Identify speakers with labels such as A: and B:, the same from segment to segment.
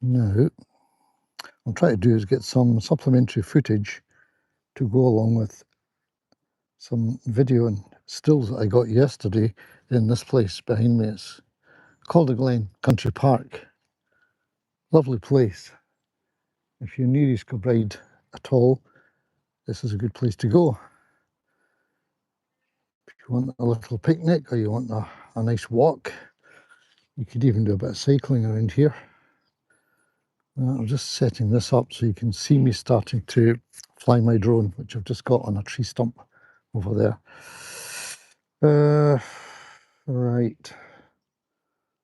A: Now, I'll try to do is get some supplementary footage to go along with some video and stills that I got yesterday in this place behind me. It's Calderglen Country Park. Lovely place. If you're near East Kilbride at all, this is a good place to go. If you want a little picnic or you want a nice walk, you could even do a bit of cycling around here. I'm just setting this up so you can see me starting to fly my drone, which I've just got on a tree stump over there. Right.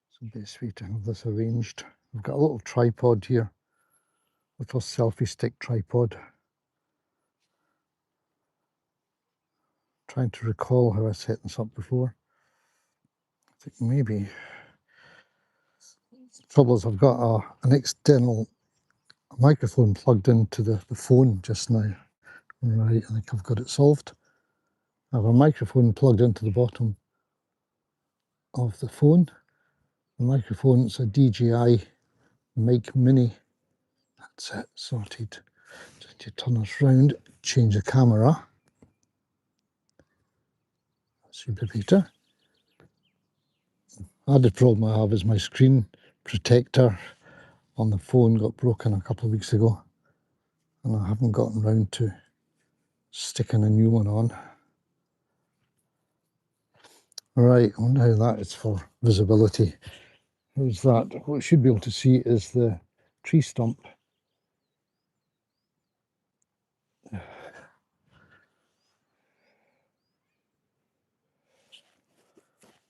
A: So best way to have this arranged. I've got a little tripod here, little selfie stick tripod. Trying to recall how I set this up before. I think maybe the trouble is I've got an external microphone plugged into the phone just now. Right, I think I've got it solved. I have a microphone plugged into the bottom of the phone. The microphone's a DJI Mic Mini. That's it, sorted. Just to turn us round, change the camera. Super Peter. The problem I have is my screen protector on the phone got broken a couple of weeks ago, and I haven't gotten round to sticking a new one on. Right, I wonder how that is for visibility. How's that? What you should be able to see is the tree stump.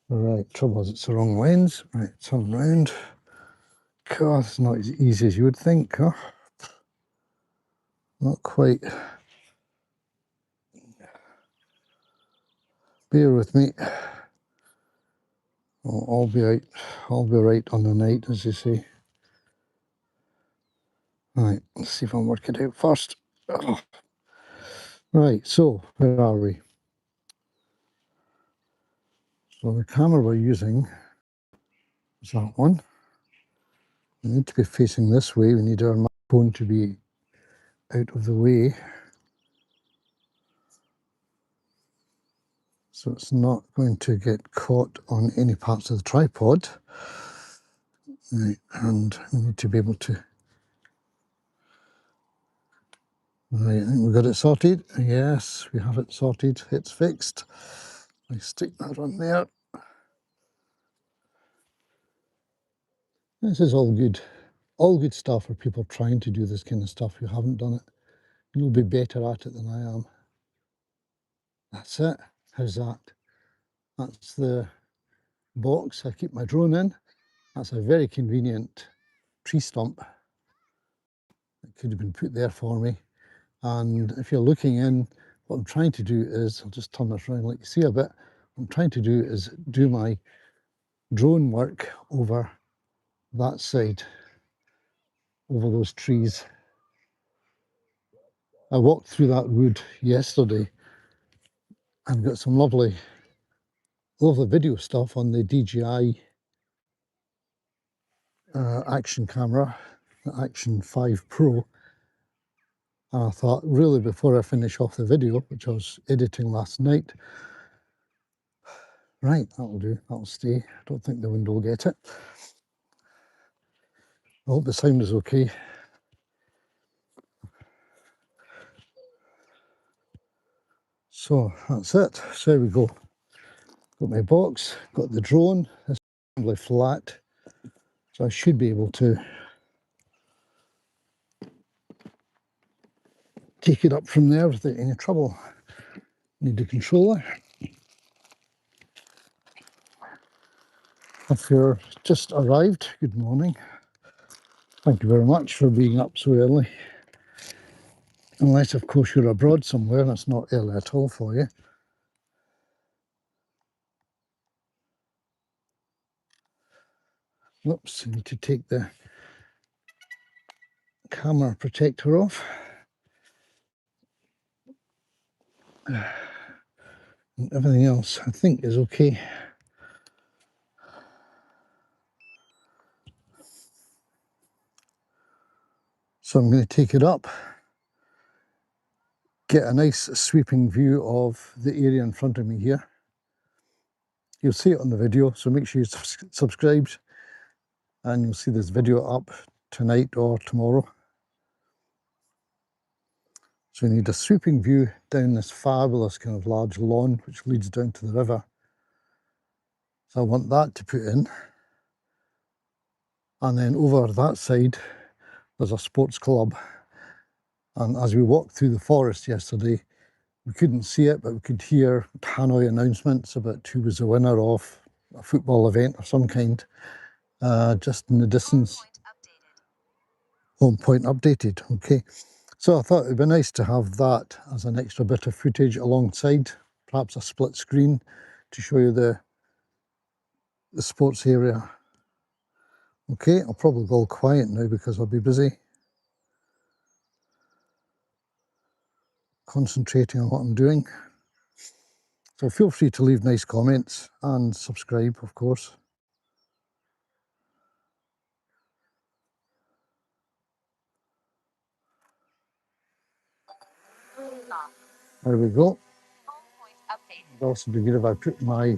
A: Right, trouble is it's the wrong lens. Right, turn round. God, it's not as easy as you would think, huh? Not quite. Bear with me. I'll be right on the night, as you say. Right, let's see if I can work it out first. Oh. Right, so where are we? So the camera we're using is that one. We need to be facing this way. We need our phone to be out of the way, so it's not going to get caught on any parts of the tripod. Right, and we need to be able to... Right, I think we've got it sorted. Yes, we have it sorted. It's fixed. I stick that on there. This is all good stuff for people trying to do this kind of stuff who haven't done it. You'll be better at it than I am. That's it. How's that? That's the box I keep my drone in. That's a very convenient tree stump. It could have been put there for me. And if you're looking in, what I'm trying to do is, I'll just turn this around, let you see a bit. What I'm trying to do is do my drone work over that side, over those trees. I walked through that wood yesterday and got some lovely video stuff on the DJI action camera, the Action 5 Pro. And I thought, really, before I finish off the video, which I was editing last night, right, that'll do, that'll stay. I don't think the wind will get it. I hope the sound is okay. So that's it. So there we go. Got my box, got the drone. This is probably flat, so I should be able to take it up from there without any trouble. Need the controller. If you're just arrived, good morning. Thank you very much for being up so early. Unless, of course, you're abroad somewhere, that's not early at all for you. Oops, I need to take the camera protector off. And everything else, I think, is okay. So I'm going to take it up, get a nice sweeping view of the area in front of me here. You'll see it on the video, so make sure you're subscribed, and you'll see this video up tonight or tomorrow. So we need a sweeping view down this fabulous kind of large lawn which leads down to the river. So I want that to put in. And then over that side, there's a sports club. And as we walked through the forest yesterday, we couldn't see it, but we could hear Hanoi announcements about who was the winner of a football event of some kind, just in the distance. Home point updated, okay. So I thought it would be nice to have that as an extra bit of footage alongside, perhaps a split screen to show you the sports area. Okay, I'll probably go quiet now because I'll be busy concentrating on what I'm doing. So feel free to leave nice comments and subscribe, of course. There we go. It'd also be good if I put my...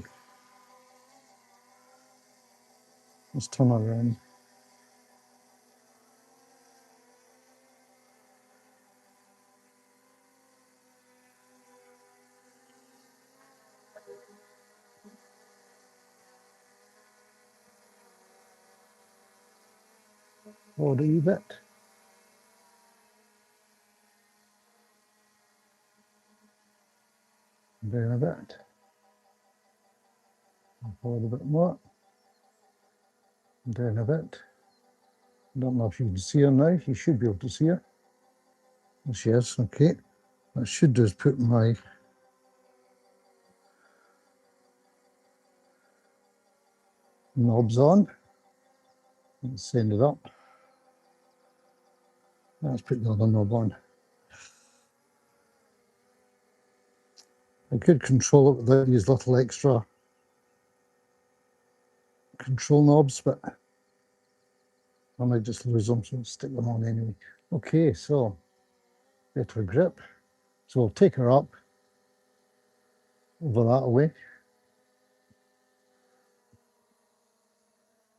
A: Let's turn around. Forward a wee bit. Down a bit. Forward a bit more. Down a bit. I don't know if you can see her now. You should be able to see her. There she is, okay. What I should do is put my knobs on. Let's send it up. Let's put the other knob on. I could control it without these little extra control knobs, but I might just lose them, so I'll stick them on anyway. Okay, so better grip. So I'll take her up over that way.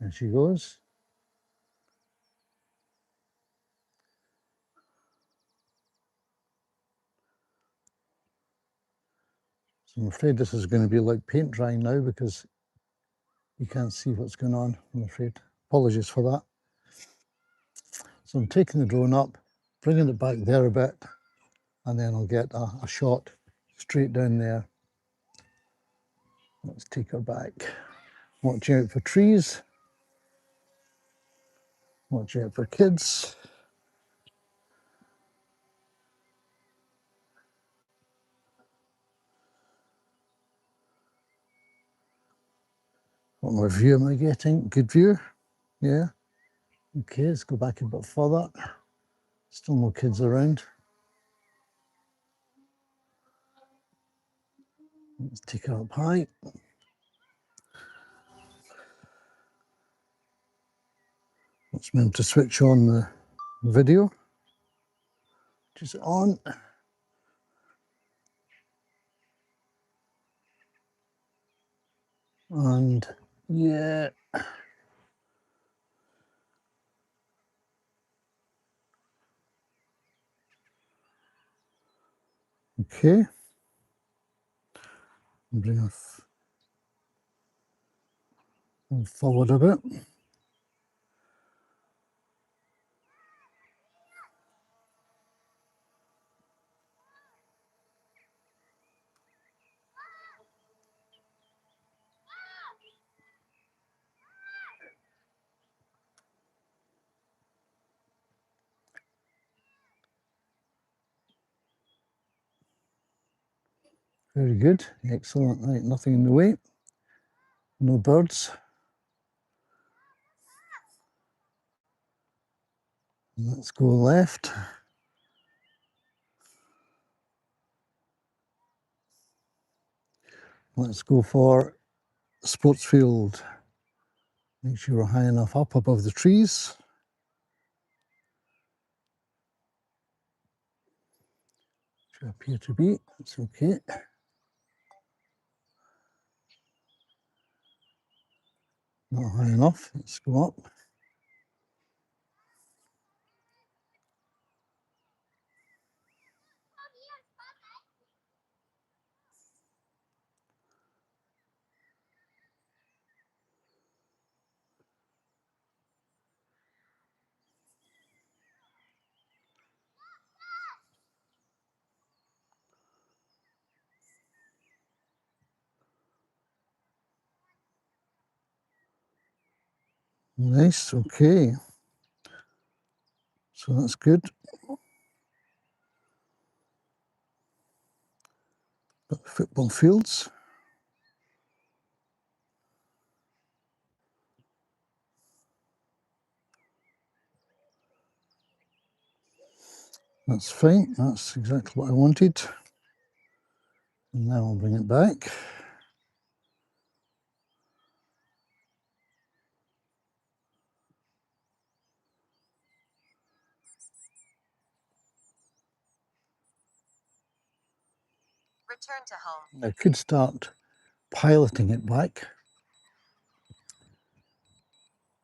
A: There she goes. So I'm afraid this is going to be like paint drying now because you can't see what's going on, I'm afraid. Apologies for that. So I'm taking the drone up, bringing it back there a bit, and then I'll get a shot straight down there. Let's take her back. Watch out for trees. Watch out for kids. What more view am I getting? Good view? Yeah. Okay, let's go back a bit further. Still no kids around. Let's take her up high. Let's remember to switch on the video. Which is on. And yeah. Okay. Bring her forward a bit. Very good. Excellent. Right, nothing in the way. No birds. Let's go left. Let's go for sports field. Make sure we're high enough up above the trees. appear to be. It's okay. Not high enough. Let's go up. Nice, okay. So that's good. Got the football fields. That's fine. That's exactly what I wanted. And now I'll bring it back.
B: Return to home.
A: I could start piloting it back,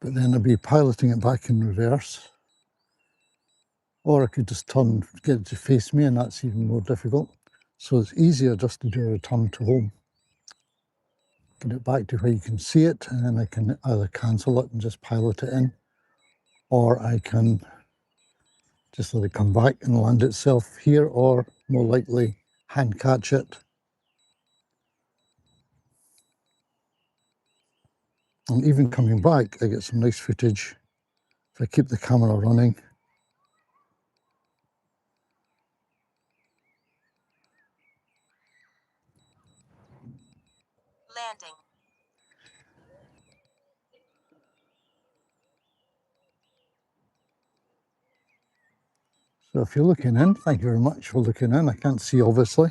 A: but then I'd be piloting it back in reverse. Or I could just get it to face me, and that's even more difficult. So it's easier just to do a return to home. Get it back to where you can see it, and then I can either cancel it and just pilot it in, or I can just let it come back and land itself here, or more likely hand catch it. And even coming back, I get some nice footage if I keep the camera running.
B: Landing.
A: So if you're looking in, thank you very much for looking in. I can't see, obviously,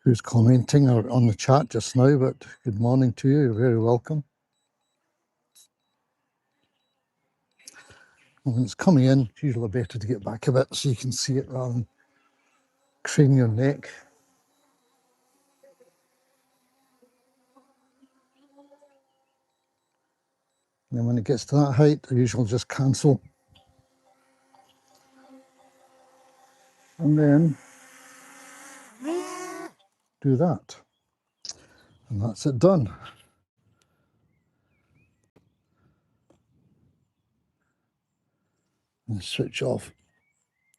A: who's commenting or on the chat just now, but good morning to you. You're very welcome. When it's coming in, it's usually better to get back a bit so you can see it rather than crane your neck. And then when it gets to that height, I usually just cancel. And then do that. And that's it done. And switch off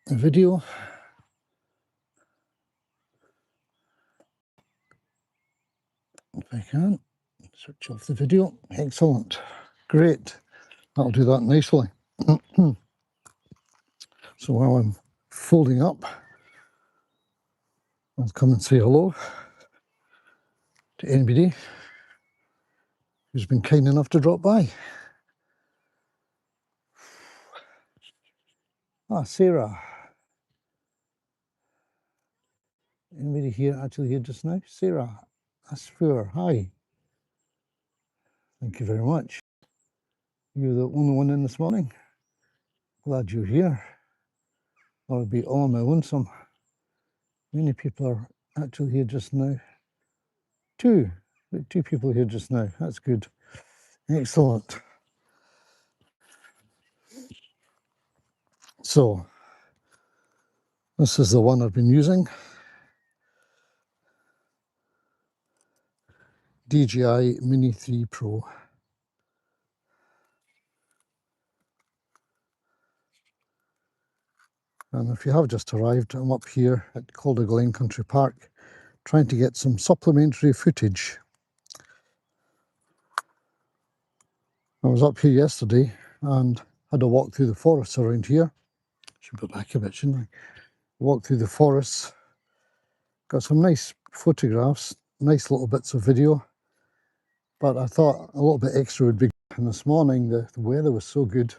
A: the video. If I can. Switch off the video. Excellent. Great. That'll do that nicely. So while I'm folding up, I'll come and say hello to anybody who's been kind enough to drop by. Ah, Sarah. Anybody here actually here just now? Sarah, Asfur, hi. Thank you very much. You're the only one in this morning. Glad you're here. I'll be all on my lonesome. Many people are actually here just now. Two people here just now. That's good. Excellent. So, this is the one I've been using. DJI Mini 3 Pro. And if you have just arrived, I'm up here at Calder Glen Country Park trying to get some supplementary footage. I was up here yesterday and had a walk through the forests around here. Should put back a bit, shouldn't I? Walk through the forests, got some nice photographs, nice little bits of video, but I thought a little bit extra would be good. And this morning the weather was so good,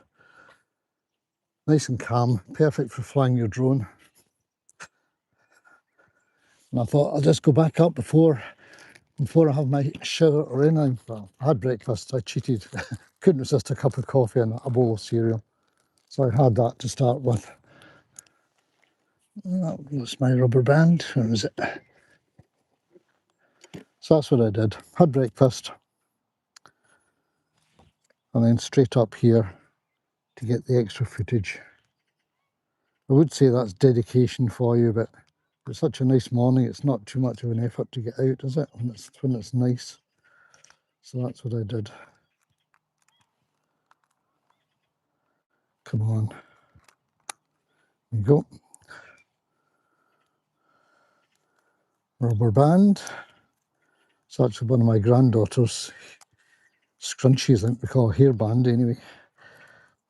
A: nice and calm, perfect for flying your drone. And I thought I'll just go back up before I have my shower or anything. Well, I had breakfast, I cheated. Couldn't resist a cup of coffee and a bowl of cereal. So I had that to start with. That was my rubber band. Where was it? So that's what I did. Had breakfast and then straight up here to get the extra footage. I would say that's dedication for you, but it's such a nice morning, it's not too much of an effort to get out, is it? When it's nice. So that's what I did. Come on. There you go. Rubber band. It's actually one of my granddaughter's scrunchies, I think we call a hairband anyway.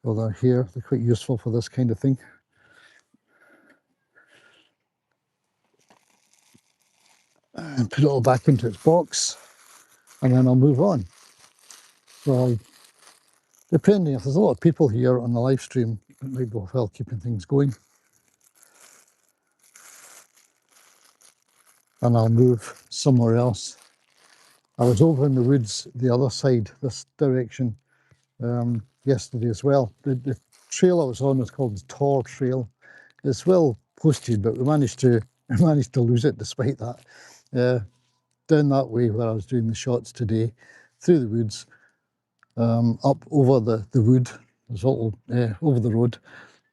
A: Well, they're here, they're quite useful for this kind of thing. And put it all back into its box, and then I'll move on. So, depending, if there's a lot of people here on the live stream, it might be well keeping things going. And I'll move somewhere else. I was over in the woods the other side, this direction, yesterday as well. The trail I was on was called the Tor Trail. It's well posted, but we managed to lose it despite that. Down that way where I was doing the shots today, through the woods, up over the wood, there's a little, over the road,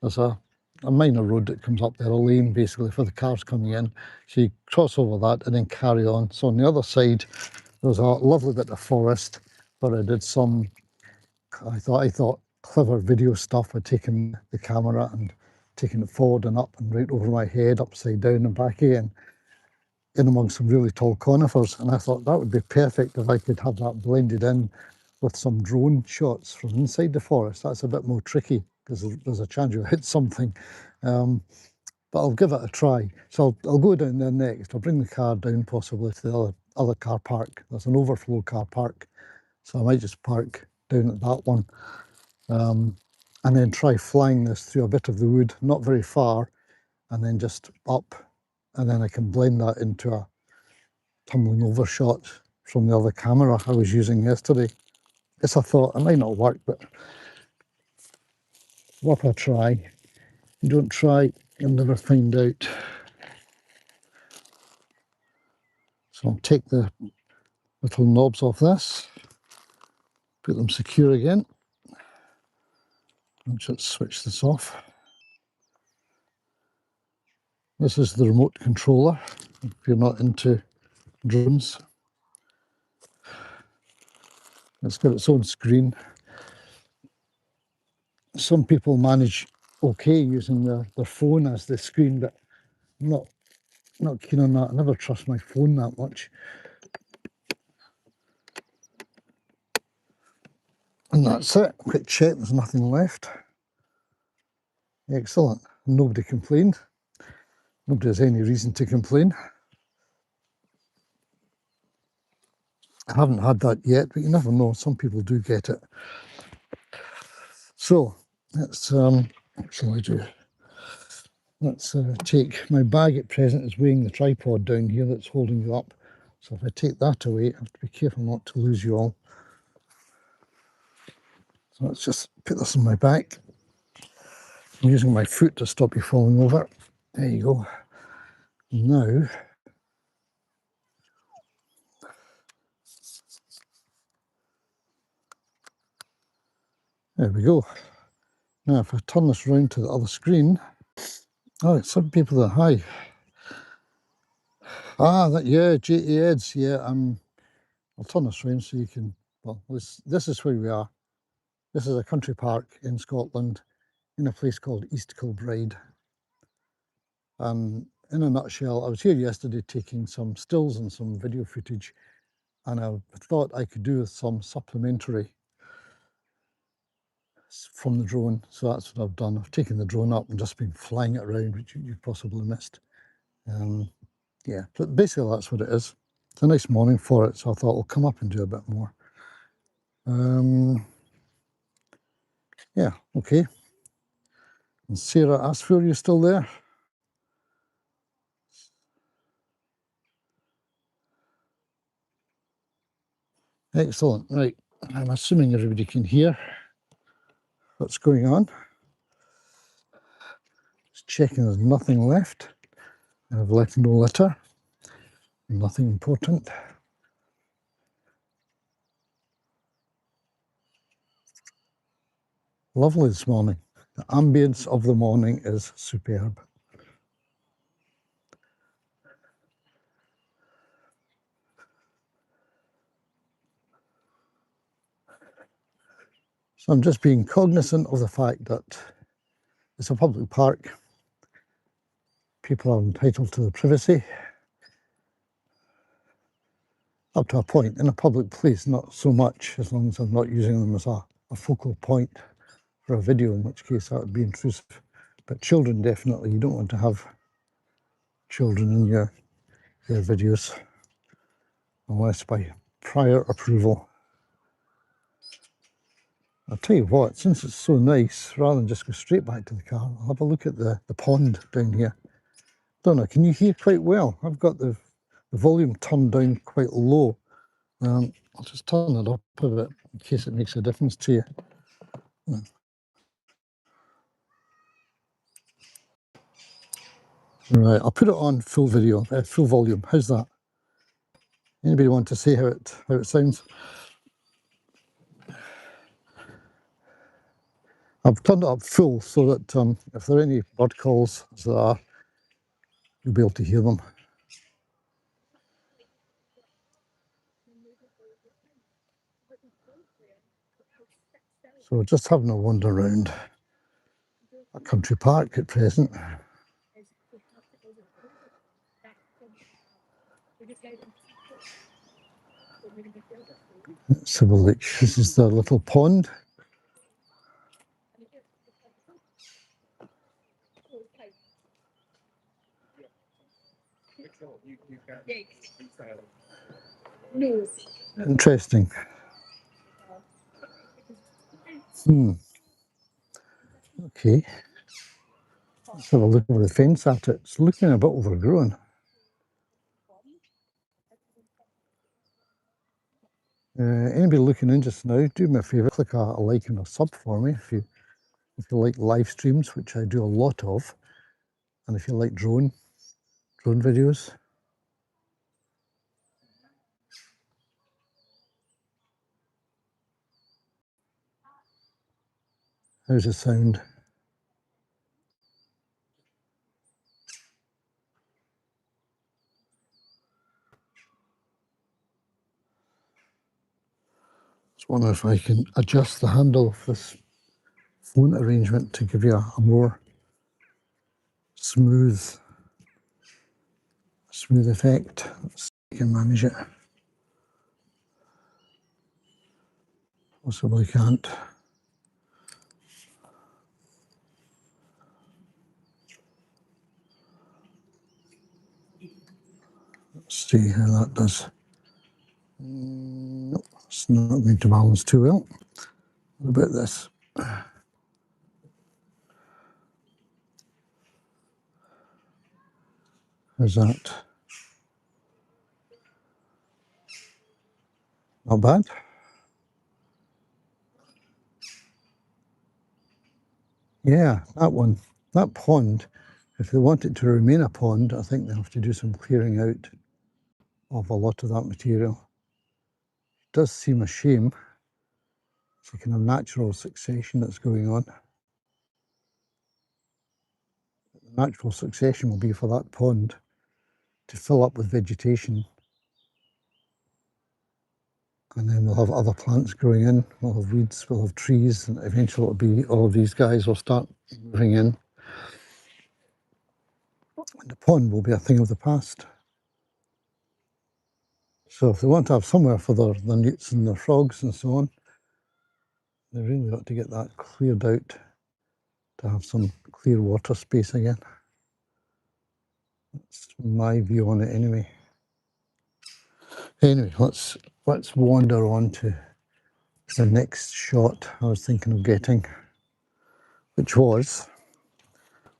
A: there's a minor road that comes up there, a lane basically for the cars coming in. So you cross over that and then carry on. So on the other side, there's a lovely bit of forest where I did some, I thought clever video stuff. I'd taken the camera and taken it forward and up and right over my head, upside down and back again, in among some really tall conifers. And I thought that would be perfect if I could have that blended in with some drone shots from inside the forest. That's a bit more tricky because there's a chance you'll hit something. But I'll give it a try. So I'll go down there next. I'll bring the car down possibly to the other car park. There's an overflow car park. So I might just park down at that one. And then try flying this through a bit of the wood, not very far, and then just up. And then I can blend that into a tumbling over shot from the other camera I was using yesterday. It's a thought. It might not work, but worth a try. You don't try, you'll never find out. So I'll take the little knobs off this, put them secure again, and just switch this off. This is the remote controller, if you're not into drones. It's got its own screen. Some people manage okay using their phone as the screen, but I'm not keen on that. I never trust my phone that much. And that's it. Quick check, there's nothing left. Excellent. Nobody complained. Nobody has any reason to complain. I haven't had that yet, but you never know. Some people do get it. So let's, what shall I do? Let's take my bag at present is weighing the tripod down here that's holding you up. So if I take that away, I have to be careful not to lose you all. So let's just put this on my back. I'm using my foot to stop you falling over. There you go. Now, there we go. Now if I turn this around to the other screen, oh, some people are hi. Yeah, JT Eds, yeah. I'll turn this around so you can. Well, this is where we are. This is a country park in Scotland, in a place called East Kilbride. In a nutshell, I was here yesterday taking some stills and some video footage, and I thought I could do some supplementary from the drone. So that's what I've done. I've taken the drone up and just been flying it around, which you possibly missed. Yeah, but basically that's what it is. It's a nice morning for it, so I thought I'll come up and do a bit more. Yeah, okay. And Sarah Asfour, you still there? Excellent. Right, I'm assuming everybody can hear what's going on. Let's checking there's nothing left. I've left no litter, nothing important. Lovely this morning. The ambience of the morning is superb. So I'm just being cognizant of the fact that it's a public park. People are entitled to the privacy up to a point. In a public place, not so much, as long as I'm not using them as a focal point for a video, in which case that would be intrusive. But children, definitely, you don't want to have children in your videos unless by prior approval. I'll tell you what, since it's so nice, rather than just go straight back to the car, I'll have a look at the pond down here. Don't know, can you hear quite well? I've got the volume turned down quite low. I'll just turn it up a bit in case it makes a difference to you. Right, I'll put it on full video, full volume. How's that? Anybody want to say how it sounds? I've turned it up full so that if there are any bird calls, as there are, you'll be able to hear them. So we're just having a wander around a country park at present. Let's have a look. This is the little pond. Interesting. Okay. Let's have a look over the fence at it. It's looking a bit overgrown. Anybody looking in just now, do me a favour, click a like and a sub for me if you like live streams, which I do a lot of, and if you like drone videos. How's the sound? Just wonder if I can adjust the handle of this phone arrangement to give you a more smooth effect. Let's see if I can manage it. Possibly can't. Let's see how that does. Nope, it's not going to balance too well. What about this? How's that? Not bad. Yeah, that one. That pond, if they want it to remain a pond, I think they have to do some clearing out of a lot of that material. It does seem a shame. It's a kind of natural succession that's going on. The natural succession will be for that pond to fill up with vegetation, and then we'll have other plants growing in, we'll have weeds, we'll have trees, and eventually it'll be all of these guys will start moving in. And the pond will be a thing of the past. So if they want to have somewhere for their newts and their frogs and so on, they really ought to get that cleared out to have some clear water space again. That's my view on it anyway. Anyway, let's wander on to the next shot I was thinking of getting, which was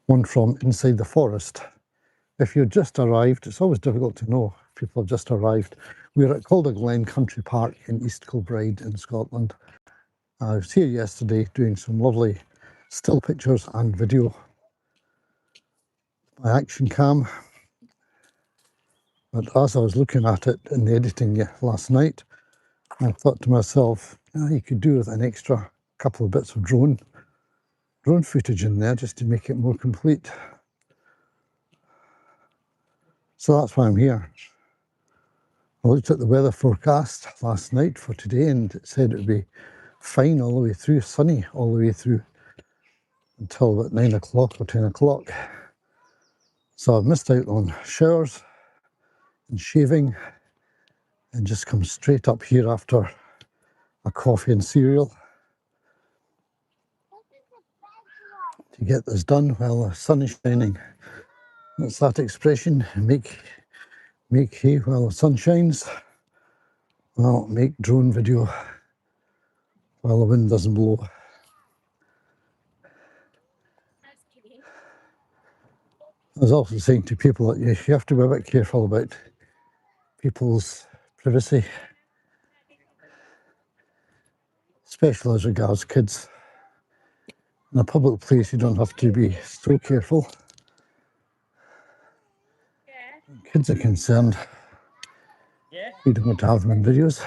A: one from inside the forest. If you've just arrived, it's always difficult to know if people have just arrived. We're at Calder Glen Country Park in East Kilbride in Scotland. I was here yesterday doing some lovely still pictures and video my action cam. But as I was looking at it in the editing last night, I thought to myself, you could do with an extra couple of bits of drone footage in there just to make it more complete. So that's why I'm here. I looked at the weather forecast last night for today and it said it would be fine all the way through, sunny all the way through until about 9 o'clock or 10 o'clock. So I've missed out on showers and shaving and just come straight up here after a coffee and cereal to get this done while the sun is shining. That's that expression, make hay while the sun shines. Well, make drone video while the wind doesn't blow. I was also saying to people that you have to be a bit careful about people's privacy, especially as regards kids. In a public place, you don't have to be so careful. When kids are concerned, you don't want to have them in videos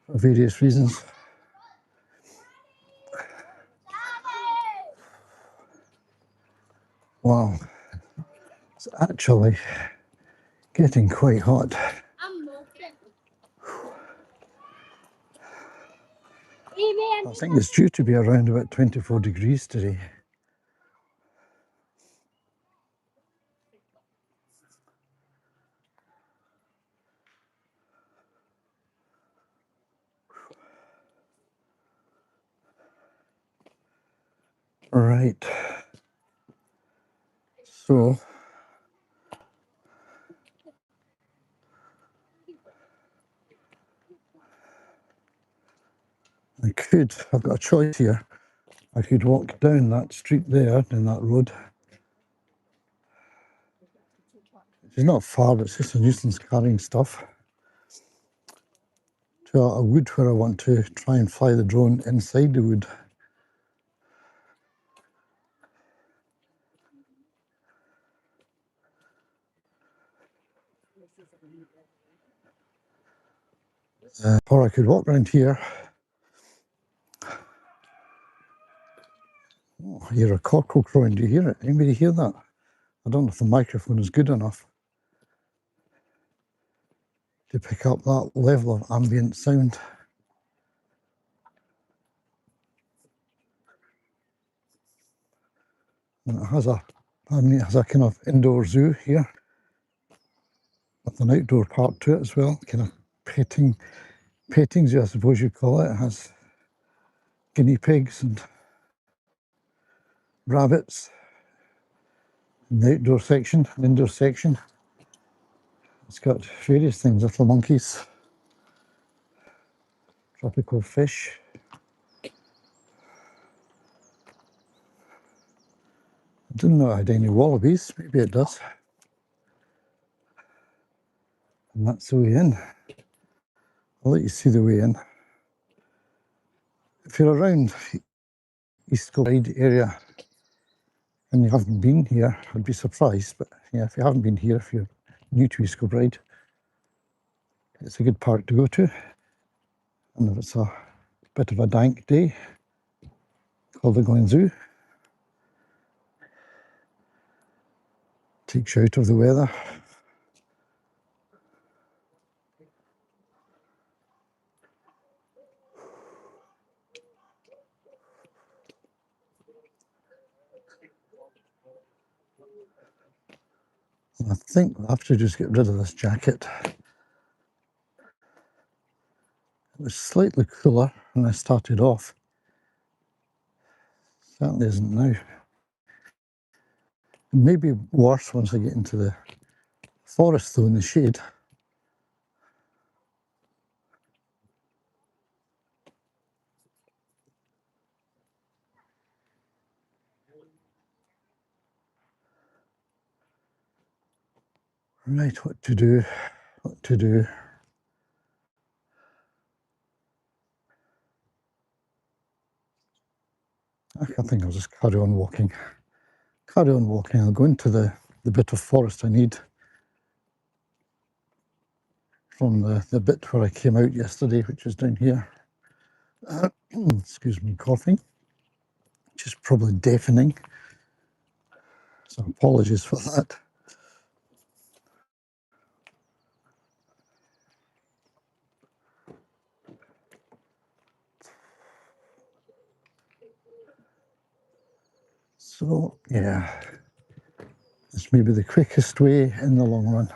A: for various reasons. Wow, it's actually getting quite hot. I think it's due to be around about 24 degrees today. Right, so I've got a choice here. I could walk down that street there, down that road. It's not far, but it's just a nuisance carrying stuff. To a wood where I want to try and fly the drone inside the wood. Or I could walk around here. Oh, I hear a cockerel crowing. Do you hear it? Anybody hear that? I don't know if the microphone is good enough to pick up that level of ambient sound. And it has a kind of indoor zoo here with an outdoor part to it as well. Kind of petting zoo, I suppose you'd call it. It has guinea pigs and rabbits in the outdoor section, and indoor section. It's got various things, little monkeys, tropical fish. I didn't know it had any wallabies, maybe it does. And that's the way in. I'll let you see the way in. If you're around East Kilbride area and you haven't been here, I'd be surprised, but yeah, if you haven't been here, if you're new to East Kilbride, it's a good park to go to. And if it's a bit of a dank day, called the Glen Zoo, takes you out of the weather. And I think I'll have to just get rid of this jacket. It was slightly cooler when I started off. Certainly isn't now. It may be worse once I get into the forest though, in the shade. Right, what to do? I think I'll just carry on walking. carry on walking. I'll go into the bit of forest I need from the bit where I came out yesterday, which is down here. Excuse me, coughing, which is probably deafening. So apologies for that. So yeah, this may be the quickest way in the long run.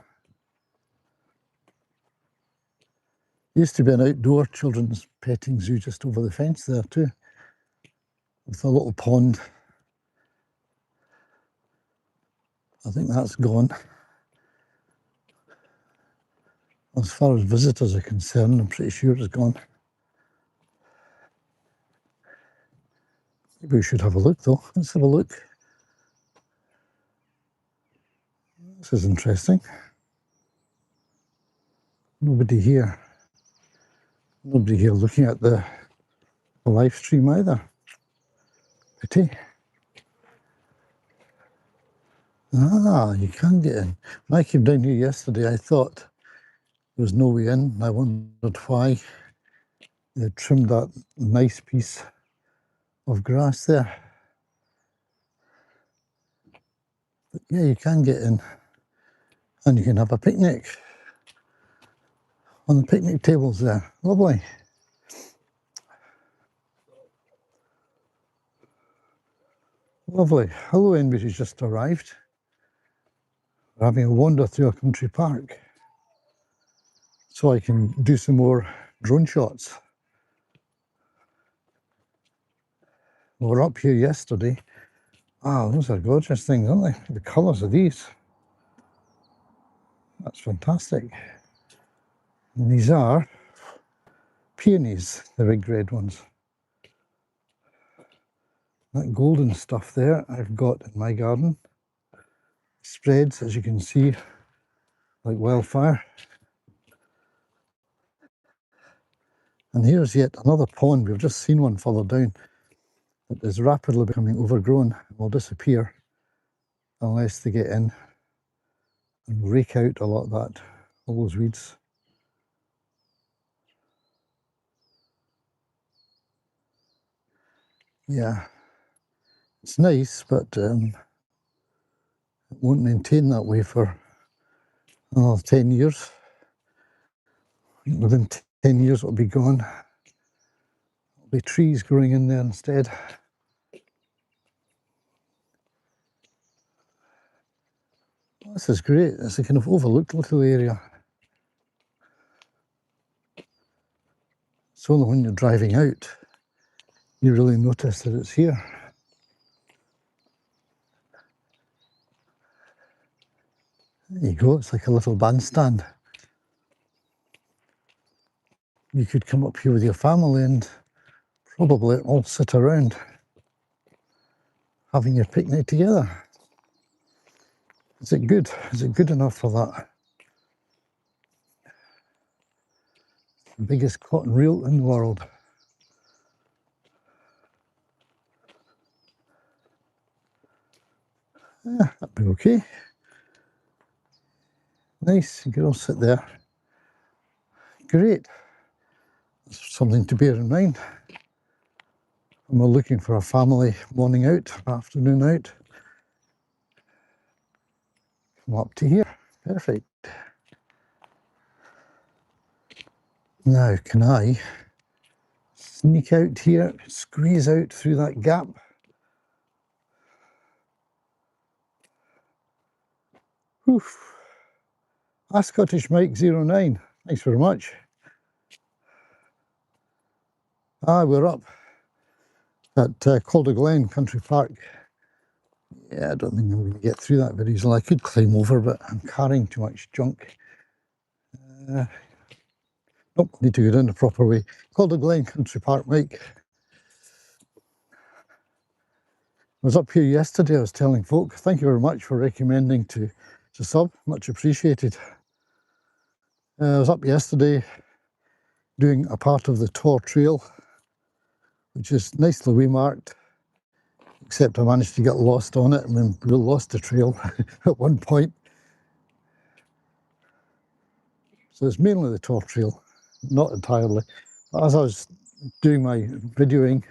A: Used to be an outdoor children's petting zoo just over the fence there too, with a little pond. I think that's gone. As far as visitors are concerned, I'm pretty sure it's gone. Maybe we should have a look though. Let's have a look. This is interesting. Nobody here. Nobody here looking at the live stream either. Pity. Ah, you can get in. When I came down here yesterday, I thought there was no way in. I wondered why they trimmed that nice piece of grass there. But yeah, you can get in. And you can have a picnic on the picnic tables there. Lovely. Lovely. Hello, anybody who's just arrived. We're having a wander through a country park so I can do some more drone shots. We were up here yesterday. Ah, those are gorgeous things, aren't they? The colours of these. That's fantastic. And these are peonies, the big red ones. That golden stuff there I've got in my garden. Spreads, as you can see, like wildfire. And here's yet another pond. We've just seen one further down that is rapidly becoming overgrown and will disappear unless they get in and rake out a lot of that, all those weeds. Yeah, it's nice, but it won't maintain that way for another 10 years. Within 10 years it'll be gone. There'll be trees growing in there instead. This is great. It's a kind of overlooked little area. It's only when you're driving out you really notice that it's here. There you go, it's like a little bandstand. You could come up here with your family and probably all sit around having your picnic together. Is it good? Is it good enough for that? The biggest cotton reel in the world. Yeah, that'd be okay. Nice, you can all sit there. Great. That's something to bear in mind when we're looking for a family morning out, afternoon out. Come up to here. Perfect. Now, can I sneak out here, squeeze out through that gap? Oof. Scottish Mike 09. Thanks very much. We're up at Calder Glen Country Park. Yeah, I don't think I'm going to get through that very easily. I could climb over, but I'm carrying too much junk. Nope, need to go down the proper way. Calder Glen Country Park, Mike. I was up here yesterday. I was telling folk, thank you very much for recommending to sub. Much appreciated. I was up yesterday doing a part of the Tor Trail, which is nicely waymarked. except I managed to get lost on it, and we lost the trail at one point. So it's mainly the top trail, not entirely. But as I was doing my videoing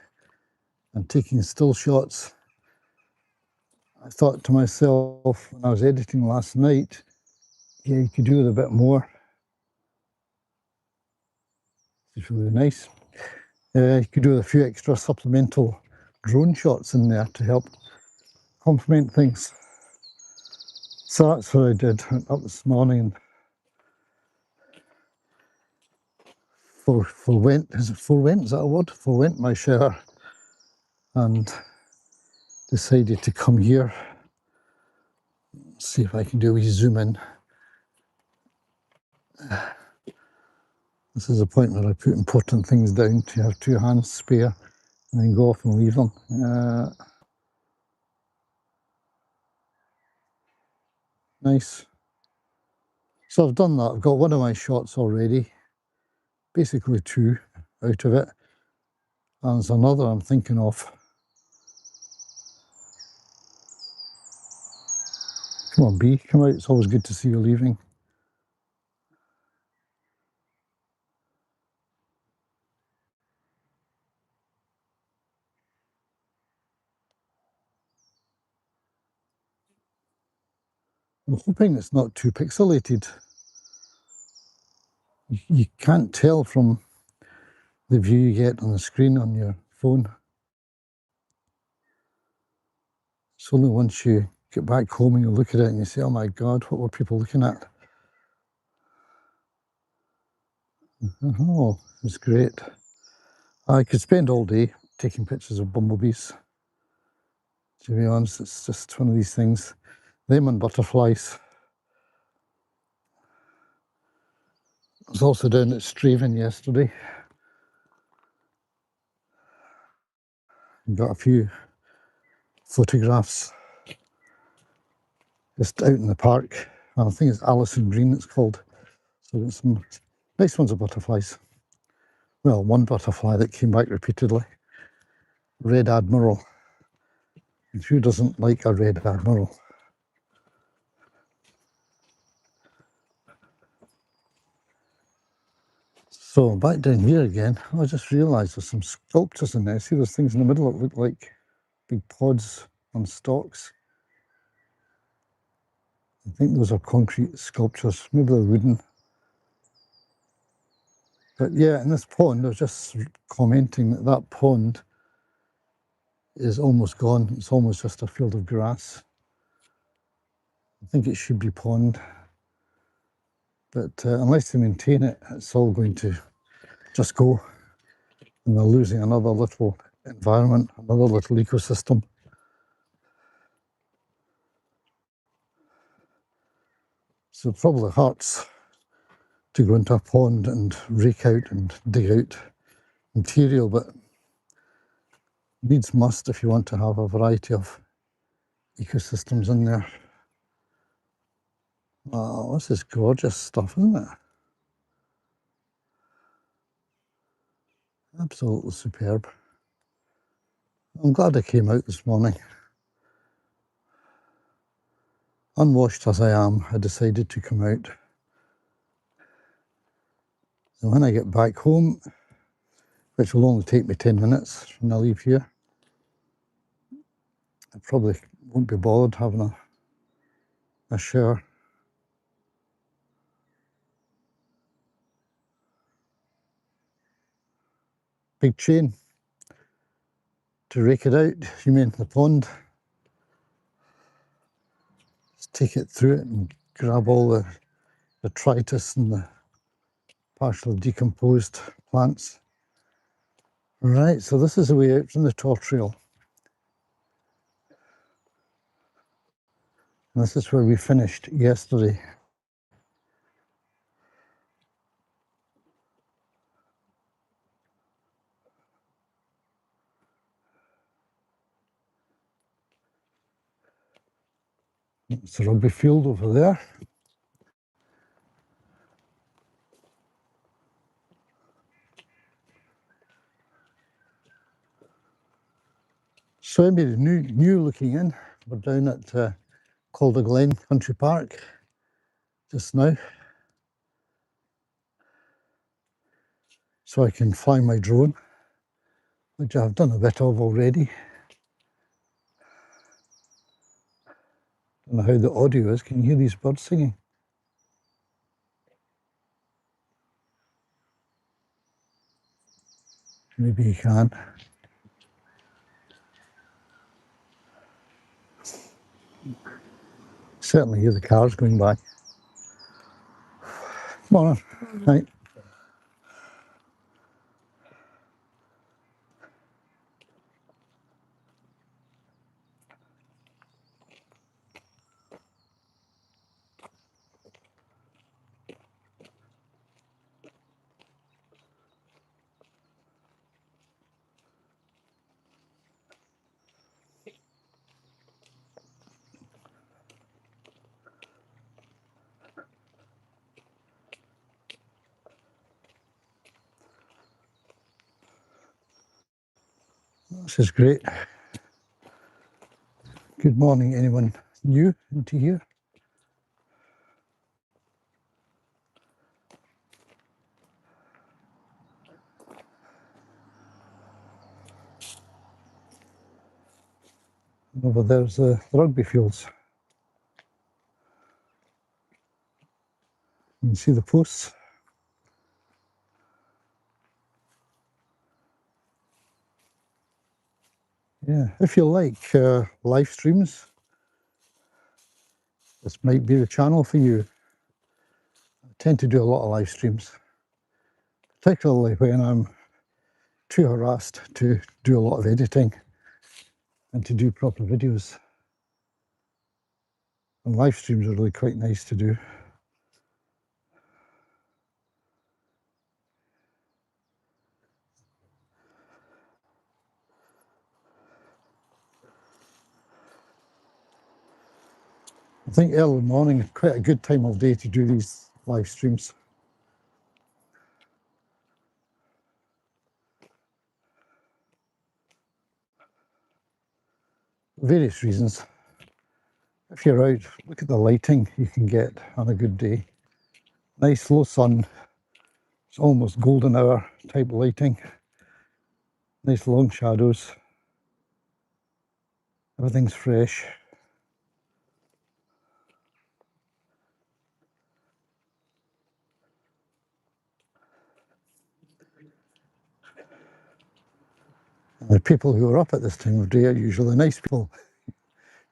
A: and taking still shots, I thought to myself when I was editing last night, yeah, you could do with a bit more. It's really nice. You could do with a few extra supplemental drone shots in there to help complement things. So that's what I did. Went up this morning and forwent, is it forwent, is that a word? Forwent my shower and decided to come here. See if I can do a wee zoom in. This is a point where I put important things down to have two hands spare and then go off and leave them. Nice. So I've done that. I've got one of my shots already, basically two out of it. And there's another I'm thinking of. Come on, Bee, come out. It's always good to see you leaving. I'm hoping it's not too pixelated. You can't tell from the view you get on the screen on your phone. It's only once you get back home and you look at it and you say, oh my God, what were people looking at? Oh, it's great. I could spend all day taking pictures of bumblebees. To be honest, it's just one of these things. Them and butterflies. I was also down at Straven yesterday. Got a few photographs just out in the park. I think it's Alison Green it's called. So got some nice ones of butterflies. Well, one butterfly that came back repeatedly. Red Admiral. And who doesn't like a red admiral? So back down here again, I just realised there's some sculptures in there. See those things in the middle that look like big pods on stalks? I think those are concrete sculptures. Maybe they're wooden. But yeah, in this pond, I was just commenting that that pond is almost gone. It's almost just a field of grass. I think it should be pond. But unless they maintain it, it's all going to just go. And they're losing another little environment, another little ecosystem. So it probably hurts to go into a pond and rake out and dig out material, but needs must if you want to have a variety of ecosystems in there. Wow, this is gorgeous stuff, isn't it? Absolutely superb. I'm glad I came out this morning. Unwashed as I am, I decided to come out. And when I get back home, which will only take me 10 minutes when I leave here, I probably won't be bothered having a shower. Big chain to rake it out, you mean the pond? Just take it through it and grab all the detritus and the partially decomposed plants. Right, so this is the way out from the Tor Trail. And this is where we finished yesterday. It's the rugby field over there. So anybody new looking in, we're down at Calder Glen Country Park just now. So I can fly my drone, which I've done a bit of already. Don't know how the audio is. Can you hear these birds singing? Maybe you can. Certainly hear the cars going by. Come on. Right. This is great. Good morning, anyone new into here? Over there's the rugby fields. You can see the posts. Yeah, if you like live streams, this might be the channel for you. I tend to do a lot of live streams, particularly when I'm too harassed to do a lot of editing and to do proper videos. And live streams are really quite nice to do. I think early morning is quite a good time of day to do these live streams. Various reasons. If you're out, look at the lighting you can get on a good day. Nice low sun, it's almost golden hour type lighting. Nice long shadows. Everything's fresh. And the people who are up at this time of day are usually nice people,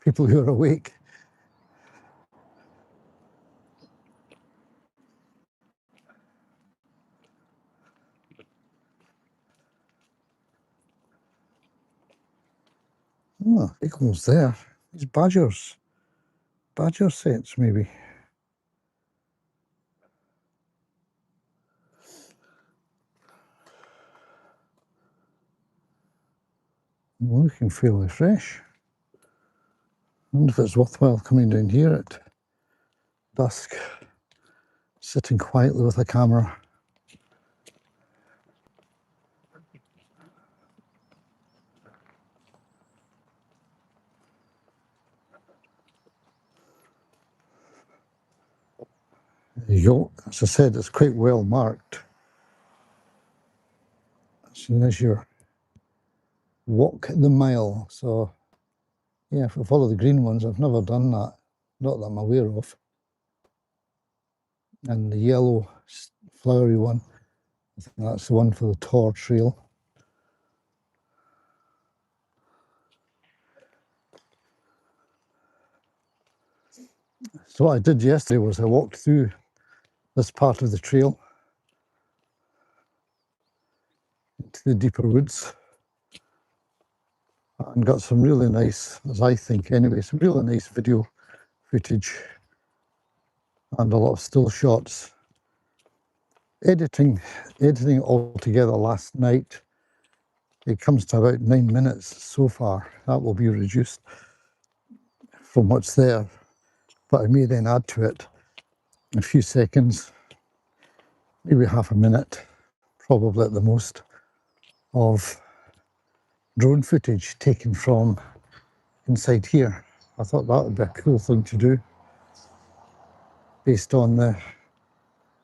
A: people who are awake. Oh, eagles there. These badgers. Badger sets, maybe. Looking fairly fresh. I wonder if it's worthwhile coming down here at dusk, sitting quietly with a camera. There you go. As I said, it's quite well marked. As soon as you walk the mile. So, yeah, if we follow the green ones, I've never done that. Not that I'm aware of. And the yellow flowery one, I think that's the one for the Tor Trail. So what I did yesterday was I walked through this part of the trail into the deeper woods and got some really nice, as I think anyway, some really nice video footage and a lot of still shots. Editing all together last night, it comes to about 9 minutes so far. That will be reduced from what's there, but I may then add to it a few seconds, maybe half a minute, probably at the most, of drone footage taken from inside here. I thought that would be a cool thing to do based on the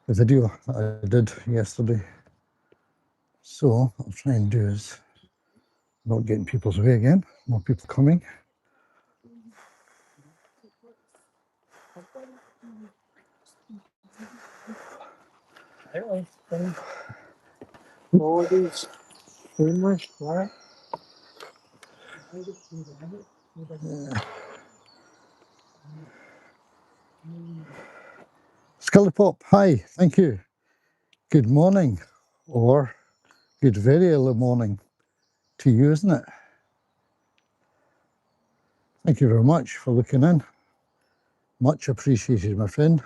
A: video that I did yesterday. So what I'll try and do is not get in people's way again. More people coming.
C: All these streamers, right?
A: Scully Pop, hi, thank you. Good morning, or good very early morning to you, isn't it? Thank you very much for looking in. Much appreciated, my friend.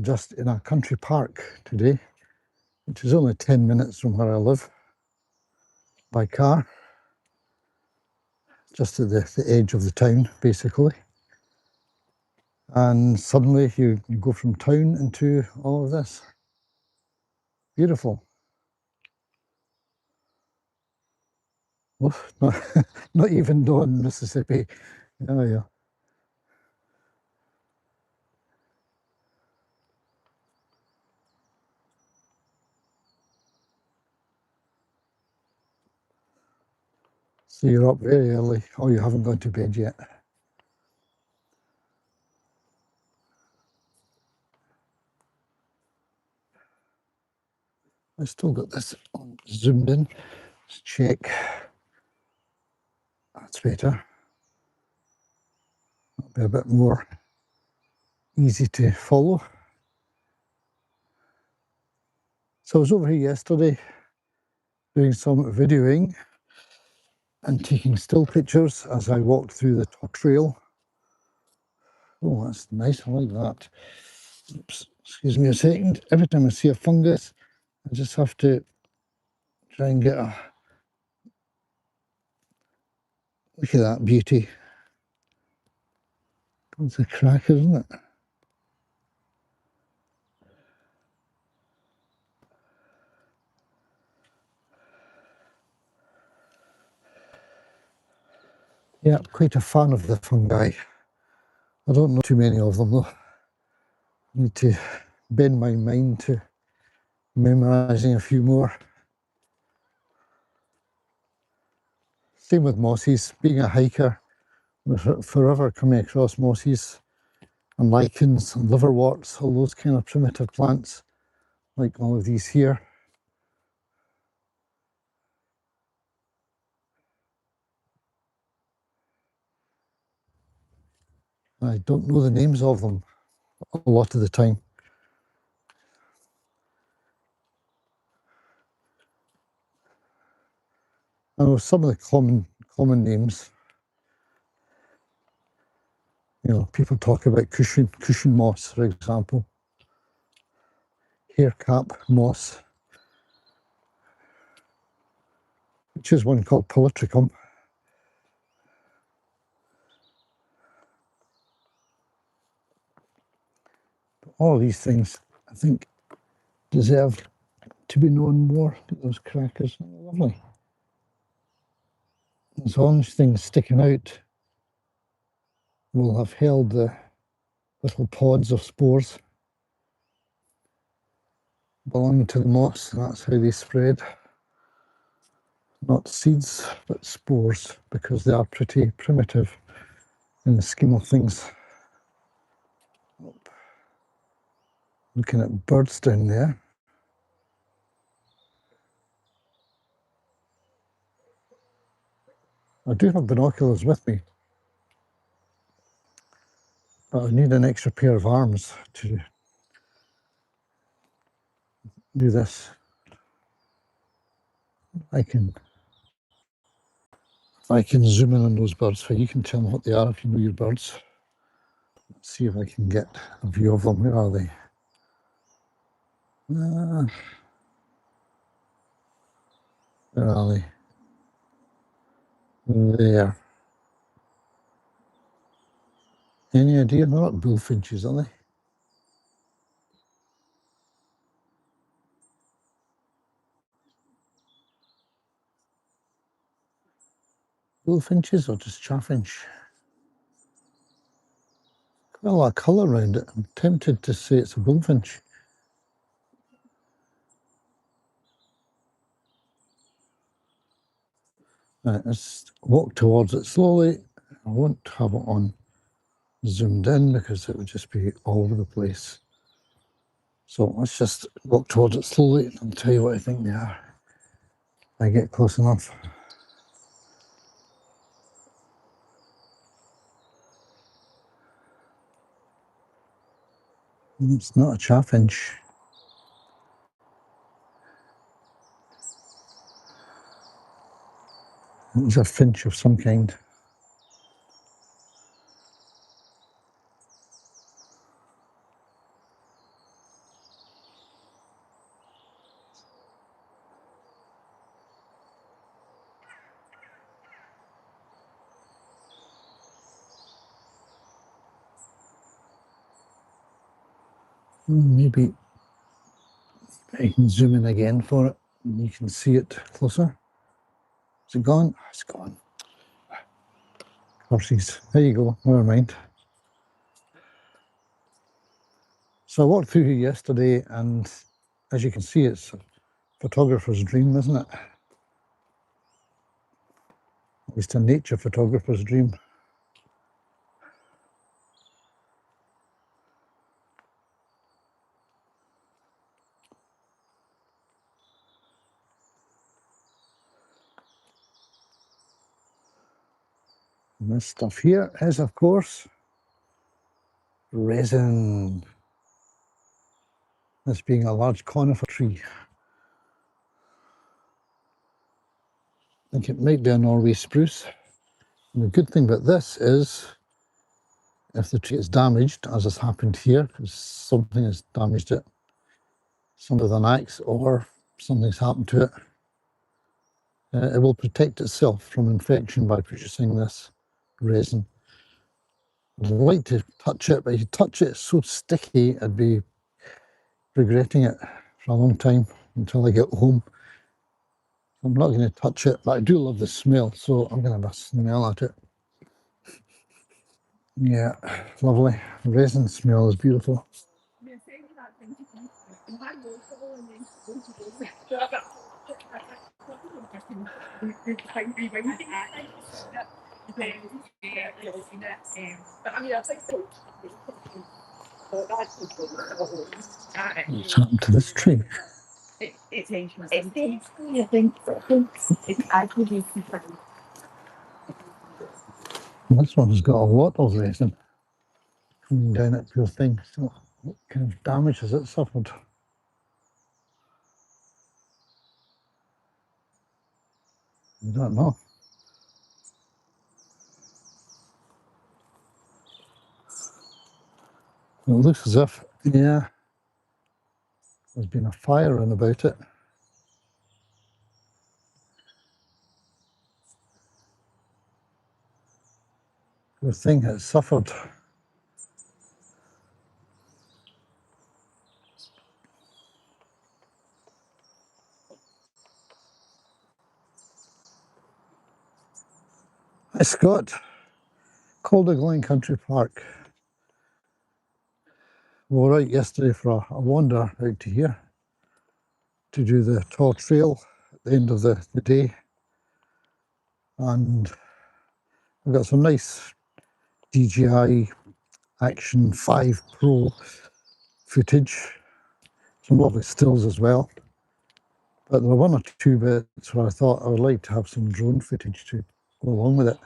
A: Just in a country park today, which is only 10 minutes from where I live by car, just at the edge of the town, basically. And suddenly you go from town into all of this. Beautiful. Oof, not even Dawn, Mississippi. Oh, yeah. So you're up very early. Oh, you haven't gone to bed yet. I still got this zoomed in. Let's check. That's better. That'll be a bit more easy to follow. So I was over here yesterday doing some videoing and taking still pictures as I walked through the top trail. Oh, that's nice. I like that. Oops, excuse me a second. Every time I see a fungus, I just have to try and get a look at that beauty. It's a cracker, isn't it? Yeah, quite a fan of the fungi. I don't know too many of them though. I need to bend my mind to memorising a few more. Same with mosses. Being a hiker, we're forever coming across mosses and lichens and liverworts, all those kind of primitive plants, like all of these here. I don't know the names of them a lot of the time. I know some of the common names. You know, people talk about cushion moss, for example, haircap moss, which is one called polytrichum. All these things, I think, deserve to be known more. Look at those crackers, lovely. Those orange things sticking out will have held the little pods of spores belonging to the moss. That's how they spread. Not seeds, but spores, because they are pretty primitive in the scheme of things. Looking at birds down there. I do have binoculars with me, but I need an extra pair of arms to do this. I can zoom in on those birds, so you can tell me what they are if you know your birds. Let's see if I can get a view of them. Where are they? Where are they? There. Any idea? They're not bullfinches, are they? bullfinches or just chaffinch? Quite a lot of colour around it. I'm tempted to say it's a bullfinch. Right, let's walk towards it slowly. I won't have it on zoomed in because it would just be all over the place. So let's just walk towards it slowly and I'll tell you what I think they are. If I get close enough. It's not a chaffinch. It's a finch of some kind. Maybe I can zoom in again for it and you can see it closer. Is it gone? Oh, it's gone. Horses. There you go. Never mind. So I walked through here yesterday and as you can see, it's a photographer's dream, isn't it? At least a nature photographer's dream. And this stuff here is, of course, resin. This being a large conifer tree. I think it might be a Norway spruce. And the good thing about this is if the tree is damaged, as has happened here, because something has damaged it, some with an axe or something's happened to it, it will protect itself from infection by producing this resin. I'd like to touch it, but if you touch it, it's so sticky, I'd be regretting it for a long time until I get home. I'm not going to touch it, but I do love the smell, so I'm going to have a smell at it. Yeah, lovely. The resin smell is beautiful. What's happened to this tree? This one's got a lot of resin coming down it, poor thing. So what kind of damage has it suffered? I don't know. It looks as if, yeah, there's been a fire in about it. The thing has suffered. Hi Scott, Calderglen Country Park. We were out yesterday for a wander out to here to do the Tor Trail at the end of the day. And I've got some nice DJI Action 5 Pro footage, some lovely stills as well. But there were one or two bits where I thought I would like to have some drone footage to go along with it.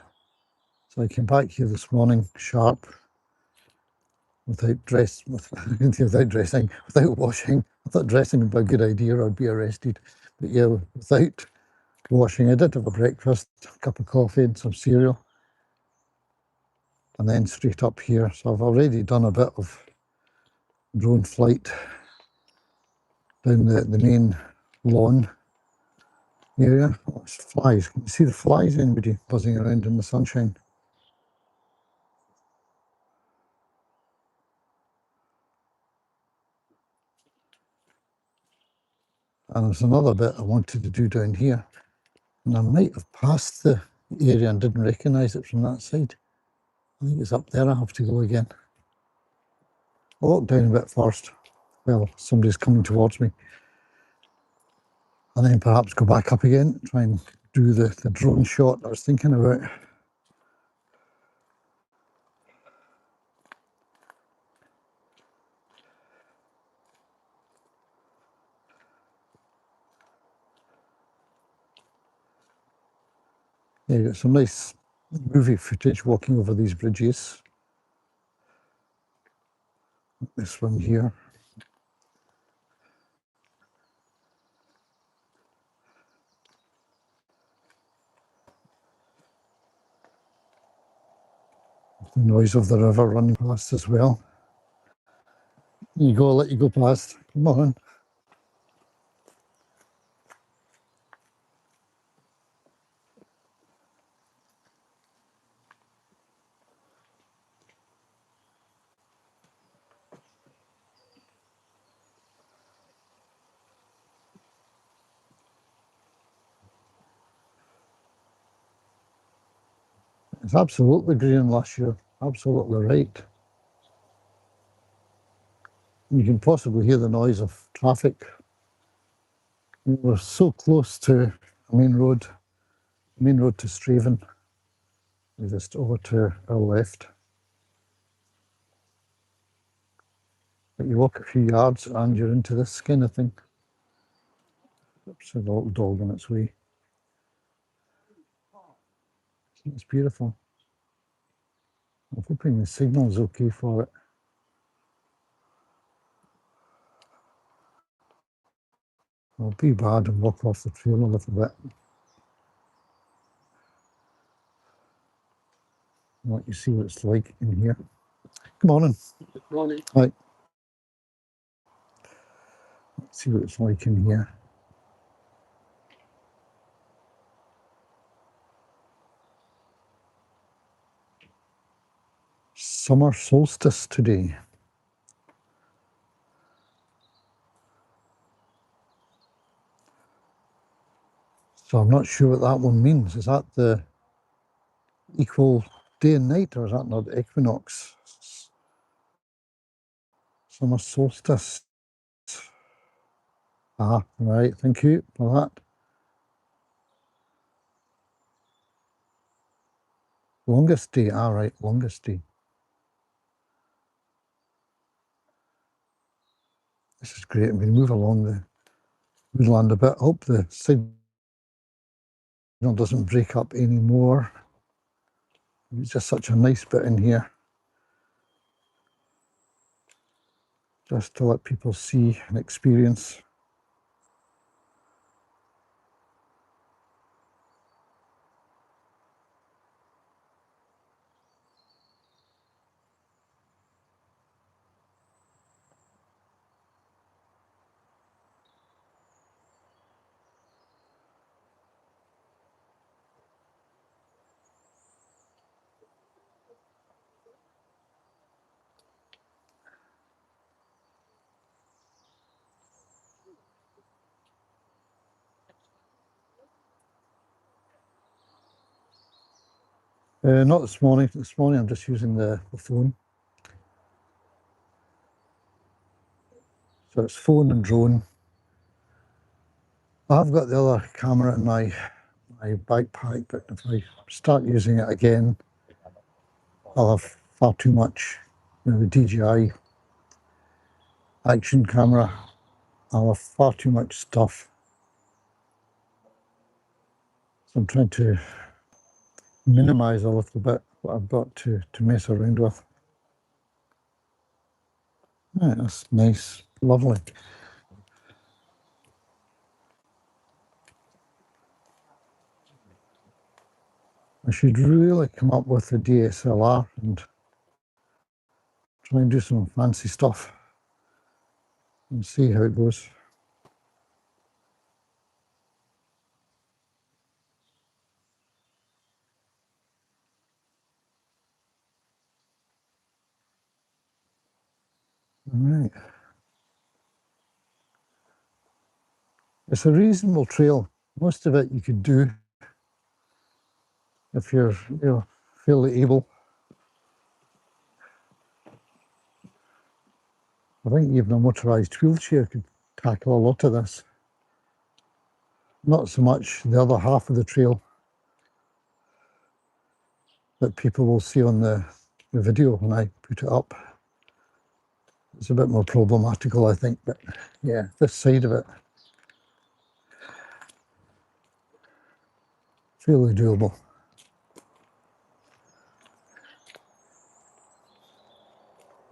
A: So I came back here this morning sharp, without washing. I thought dressing would be a good idea or I'd be arrested. But yeah, without washing, I did have a breakfast, a cup of coffee and some cereal. And then straight up here. So I've already done a bit of drone flight down the main lawn area. Oh, it's flies. Can you see the flies? Anybody buzzing around in the sunshine? And there's another bit I wanted to do down here. And I might have passed the area and didn't recognise it from that side. I think it's up there. I have to go again. I'll walk down a bit first. Well, somebody's coming towards me. And then perhaps go back up again, try and do the drone shot I was thinking about. Yeah, got some nice movie footage walking over these bridges. This one here. The noise of the river running past as well. There you go, I'll let you go past. Come on. It's absolutely green last year. Absolutely right. You can possibly hear the noise of traffic. We're so close to a main road to Straven. We're just over to our left. But you walk a few yards and you're into this kind of thing. Oops, there's a little dog on its way. It's beautiful. I'm hoping the signal's okay for it. I'll be bad and walk off the trail a little bit. I'll let you see what it's like in here. Good morning.
C: Good morning.
A: Right. Let's see what it's like in here. Summer solstice today. So I'm not sure what that one means. Is that the equal day and night, or is that not the equinox? Summer solstice. Ah, right. Thank you for that. Longest day. Ah, right. Longest day. This is great. I'm going to move along the woodland a bit. I hope the signal doesn't break up anymore. It's just such a nice bit in here. Just to let people see and experience. Not this morning. This morning I'm just using the phone. So it's phone and drone. I've got the other camera in my backpack, but if I start using it again, I'll have far too much. The DJI action camera, I'll have far too much stuff. So I'm trying to minimize a little bit what I've got to mess around with. Right, that's nice, lovely. I should really come up with a DSLR and try and do some fancy stuff and see how it goes. All right. It's a reasonable trail. Most of it you could do if you're fairly able. I think even a motorised wheelchair could tackle a lot of this. Not so much the other half of the trail that people will see on the video when I put it up. It's a bit more problematical, I think, but yeah, this side of it, fairly doable.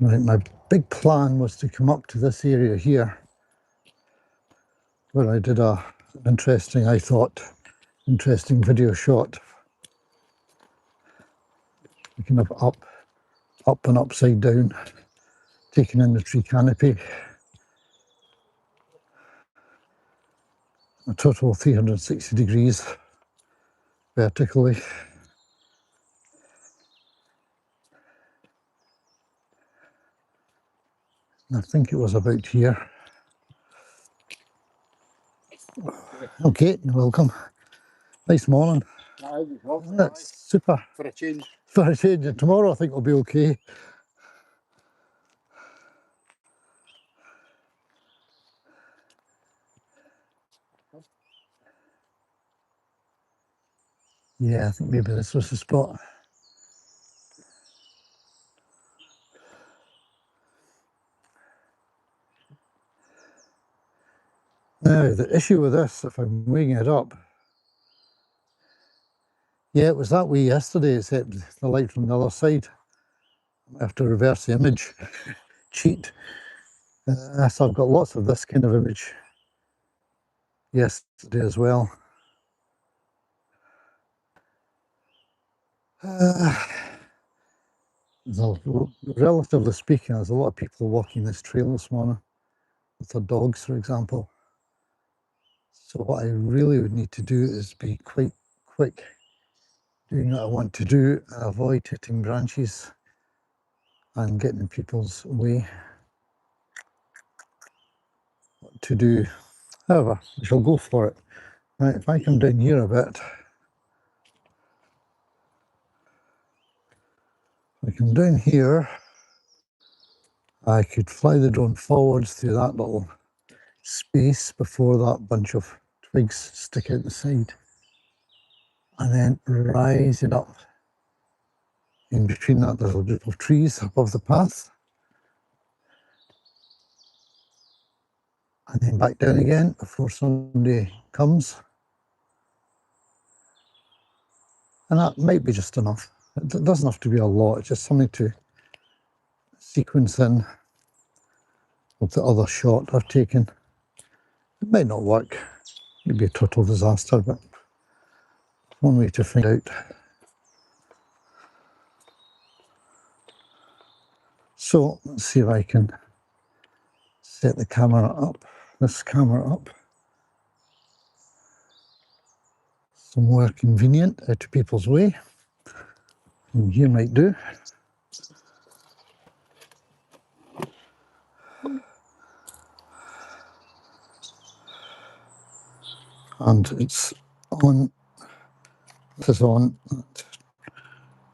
A: Right, my big plan was to come up to this area here where I did a interesting, I thought, interesting video shot. Kind of up and upside down, taking in the tree canopy. A total of 360 degrees vertically. I think it was about here. Okay, you're welcome. Nice morning. That's super.
C: For a change.
A: For a change. And tomorrow I think will be okay. Yeah, I think maybe this was the spot. Now, the issue with this, if I'm weighing it up, yeah, it was that way yesterday, except the light from the other side. I have to reverse the image. Cheat. So I've got lots of this kind of image yesterday as well. Relatively speaking, there's a lot of people walking this trail this morning with their dogs, for example. So what I really would need to do is be quite quick doing what I want to do and avoid hitting branches and getting in people's way. What to do? However, I shall go for it. Right, if I come down here a bit, if I come down here, I could fly the drone forwards through that little space before that bunch of twigs stick out the side, and then rise it up in between that little group of trees above the path, and then back down again before somebody comes. And that might be just enough. It doesn't have to be a lot, it's just something to sequence in with the other shot I've taken. It might not work, it'd be a total disaster, but one way to find out. So let's see if I can set the camera up, this camera up, somewhere convenient out of people's way. And here might do. And it's on, this is on that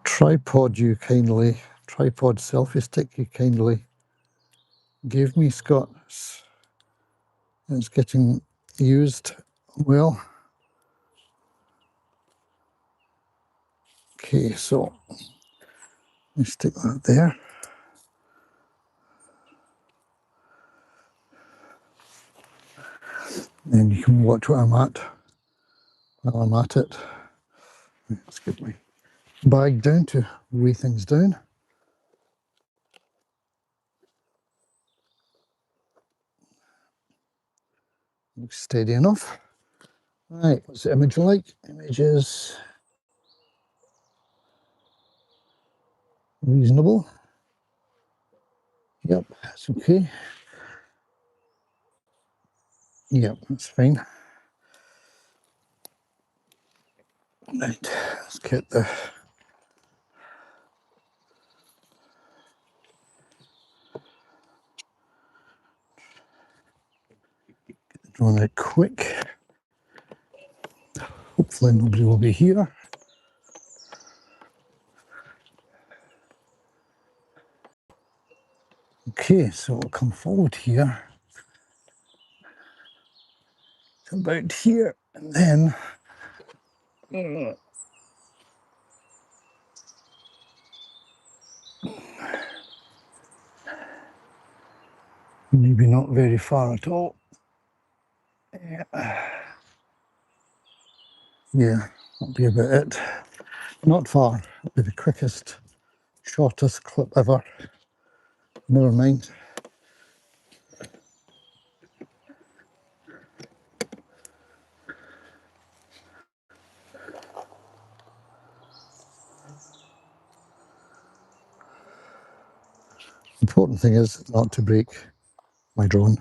A: tripod tripod selfie stick you kindly gave me, Scott. It's getting used well. Okay, so let's stick that there. And you can watch where I'm at while I'm at it. Let's get my bag down to weigh things down. Looks steady enough. Right, what's the image like? Image is reasonable. Yep, that's okay. Yep, that's fine. Right, let's get the drone out quick. Hopefully nobody will be here. Okay, so we'll come forward here, about here, and then maybe not very far at all. Yeah, that'll be about it. Not far. It'll be the quickest, shortest clip ever. Never mind. Important thing is not to break my drone.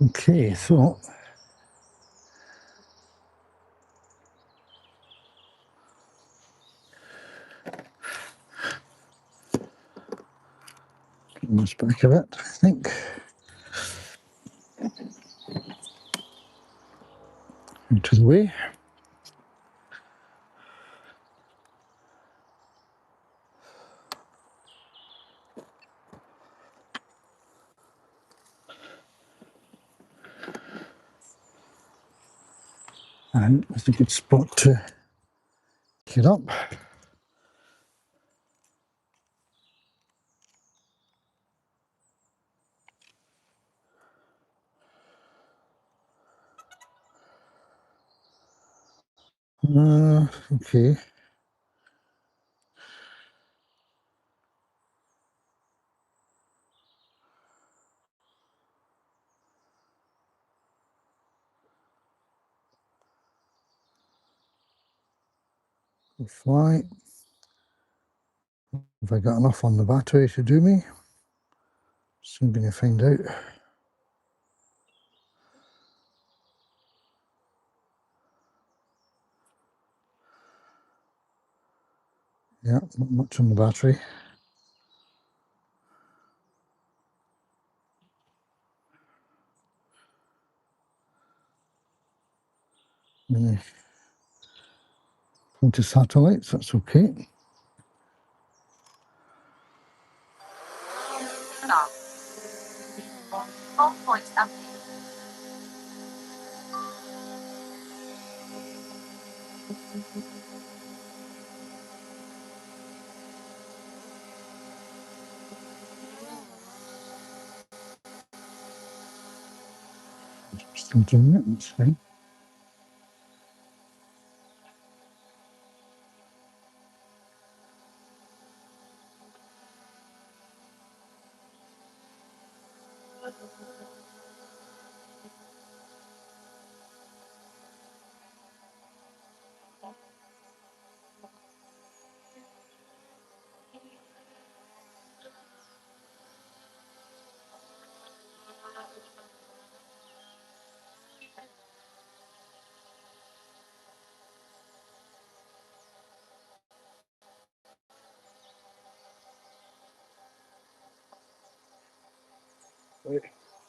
A: Okay, so this back of it, I think. Out of the way. And that's a good spot to get up. Okay. Fly. Have I got enough on the battery to do me? Soon going to find out. Yeah, not much on the battery. Into satellites, that's okay.
B: Home points update.
A: Still doing it, that's fine.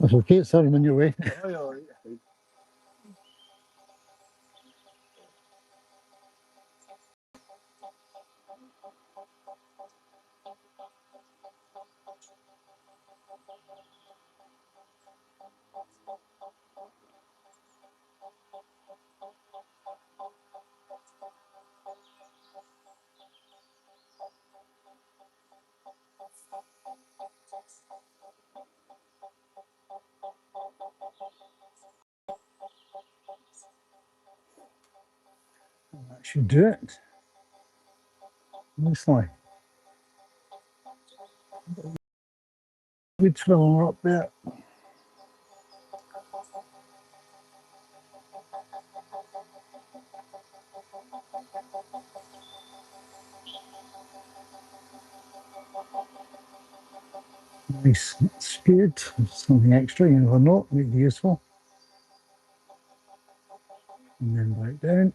A: That's okay, sorry, I'm in your way. That should do it. Nicely. We'd throw her up there. Nice skewed, something extra, you never know, might be useful. And then back down.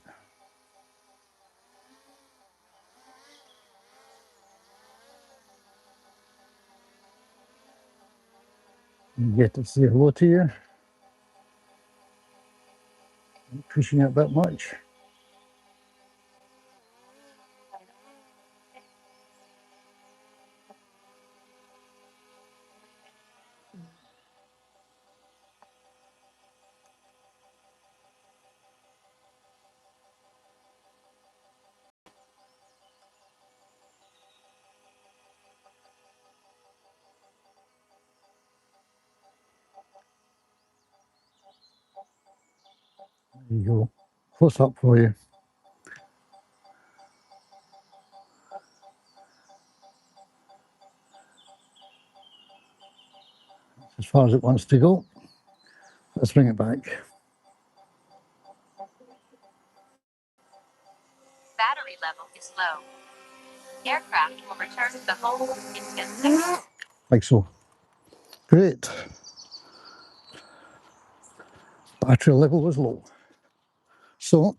A: You get to say hello to you. Not pushing it that much. There you go. Close up for you. As far as it wants to go. Let's bring it back.
B: Battery level is low. Aircraft will return to the home in 10 seconds.
A: Like so. Great. Battery level was low. So,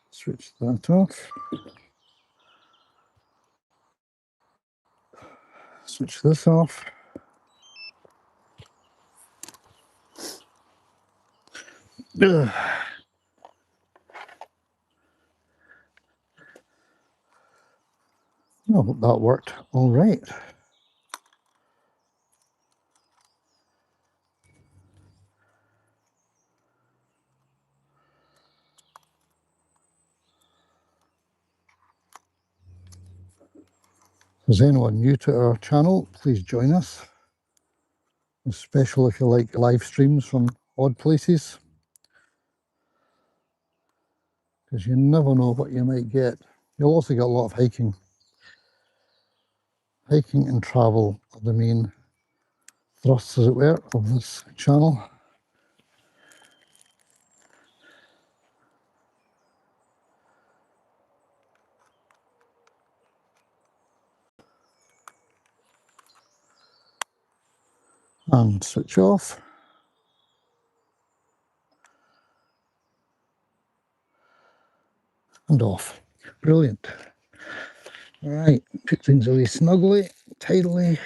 A: switch that off. Switch this off. Ugh. I hope that worked all right. If there's anyone new to our channel, please join us. Especially if you like live streams from odd places. Because you never know what you might get. You'll also get a lot of hiking. Hiking and travel are the main thrusts, as it were, of this channel. And switch off. And off. Brilliant. All right, put things away snugly, tidily.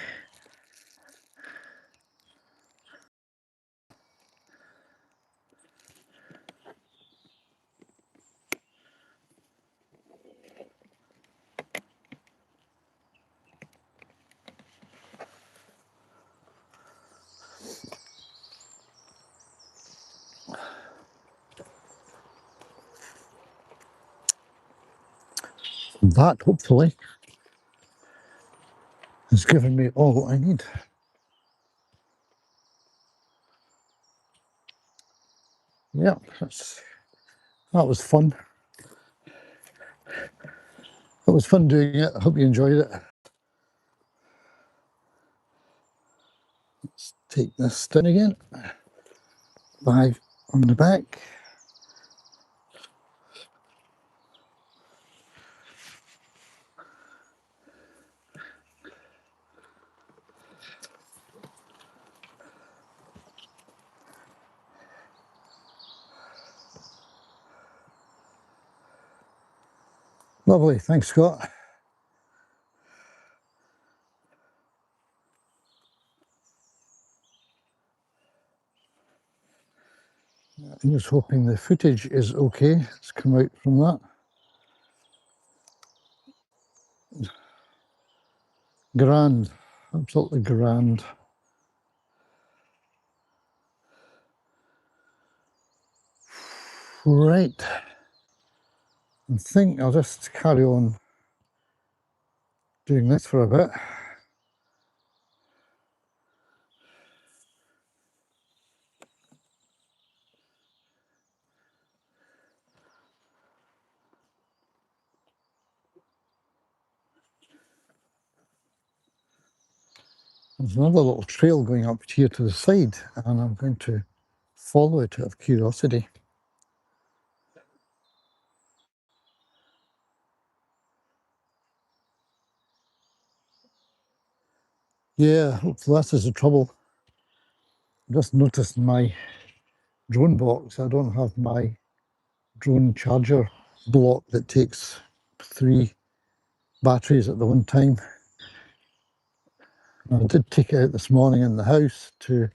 A: That, hopefully, has given me all what I need. Yeah, that was fun. It was fun doing it. I hope you enjoyed it. Let's take this down again. Bag on the back. Lovely, thanks, Scott. I'm just hoping the footage is okay. It's come out from that. Grand, absolutely grand. Right, I think I'll just carry on doing this for a bit. There's another little trail going up here to the side, and I'm going to follow it out of curiosity. Yeah, hopefully this is the trouble. I just noticed my drone box, I don't have my drone charger block that takes 3 batteries at the one time. And I did take it out this morning in the house to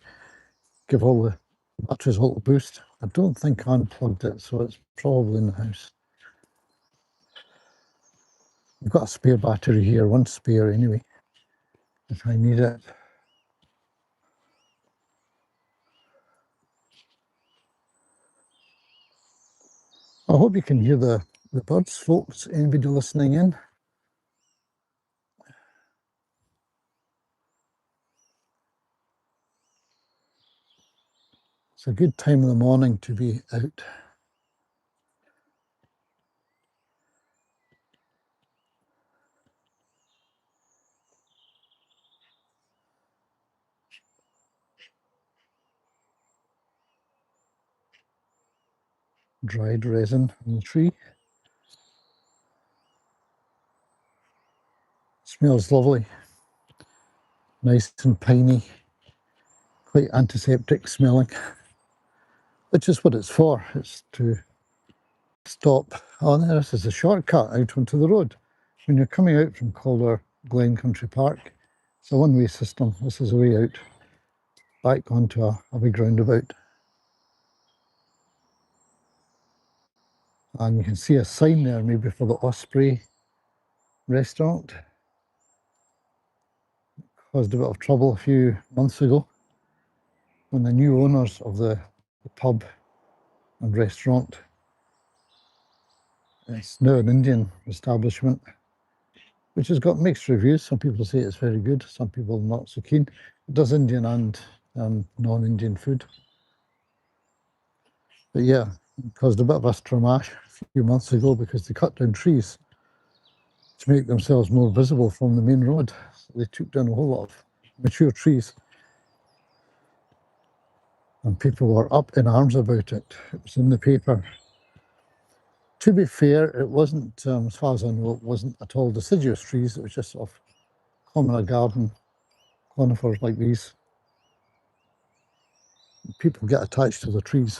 A: give all the batteries a little boost. I don't think I unplugged it, so it's probably in the house. I've got a spare battery here, one spare anyway, if I need it. I hope you can hear the birds, folks. Anybody listening in? It's a good time in the morning to be out. Dried resin on the tree. Smells lovely. Nice and piney. Quite antiseptic smelling. Which is what it's for. It's to stop. Oh, this is a shortcut out onto the road. When you're coming out from Calder Glen Country Park, it's a one-way system. This is a way out, back onto a big roundabout. And you can see a sign there maybe for the Osprey restaurant. Caused a bit of trouble a few months ago when the new owners of the pub and restaurant, it's now an Indian establishment, which has got mixed reviews. Some people say it's very good, some people not so keen. It does Indian and non-Indian food. But yeah, it caused a bit of a stramash a few months ago because they cut down trees to make themselves more visible from the main road. So they took down a whole lot of mature trees. And people were up in arms about it. It was in the paper. To be fair, it wasn't, as far as I know, it wasn't at all deciduous trees. It was just sort of common a garden conifers like these. People get attached to the trees.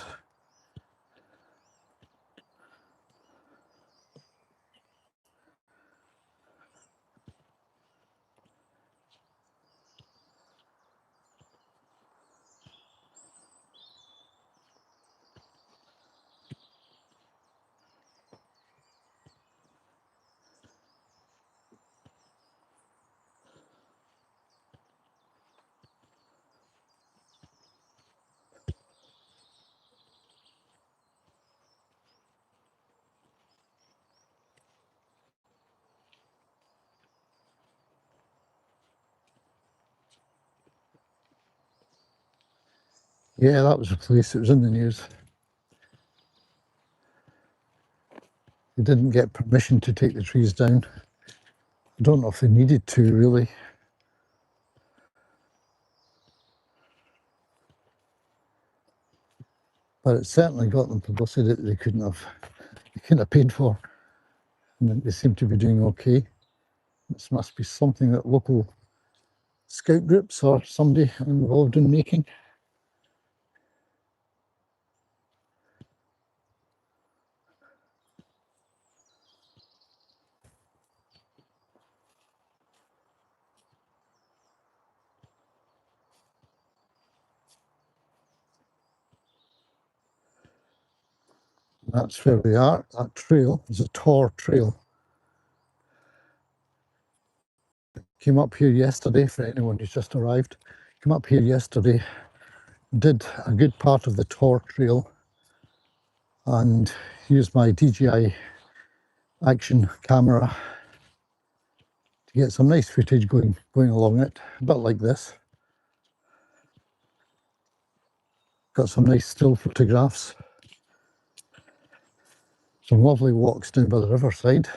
A: Yeah, that was a place. It was in the news. They didn't get permission to take the trees down. I don't know if they needed to, really. But it certainly got them publicity that they couldn't have paid for. And they seem to be doing okay. This must be something that local scout groups or somebody involved in making. That's where we are. That trail is a Tor trail. Came up here yesterday, for anyone who's just arrived. Came up here yesterday, did a good part of the Tor trail and used my DJI action camera to get some nice footage going along it, a bit like this. Got some nice still photographs. Some lovely walks down by the riverside.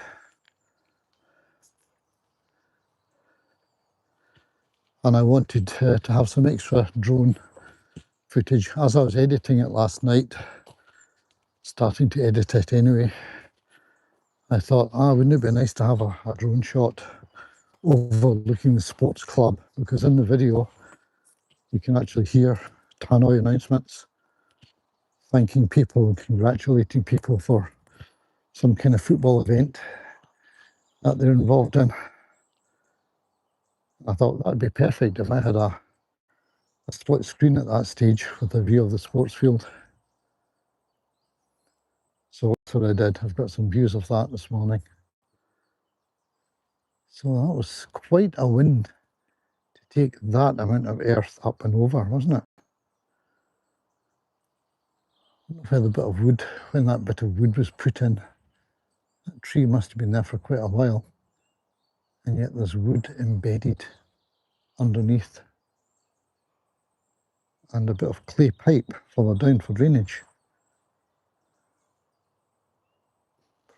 A: and I wanted to have some extra drone footage. As I was editing it last night, starting to edit it anyway, I thought, wouldn't it be nice to have a drone shot overlooking the sports club, because in the video you can actually hear tannoy announcements thanking people, congratulating people for some kind of football event that they're involved in. I thought that'd be perfect if I had a split screen at that stage with a view of the sports field. So that's what I did. I've got some views of that this morning. So that was quite a win to take that amount of earth up and over, wasn't it? I don't know where the bit of wood, when that bit of wood was put in, that tree must have been there for quite a while. And yet there's wood embedded underneath and a bit of clay pipe further down for drainage.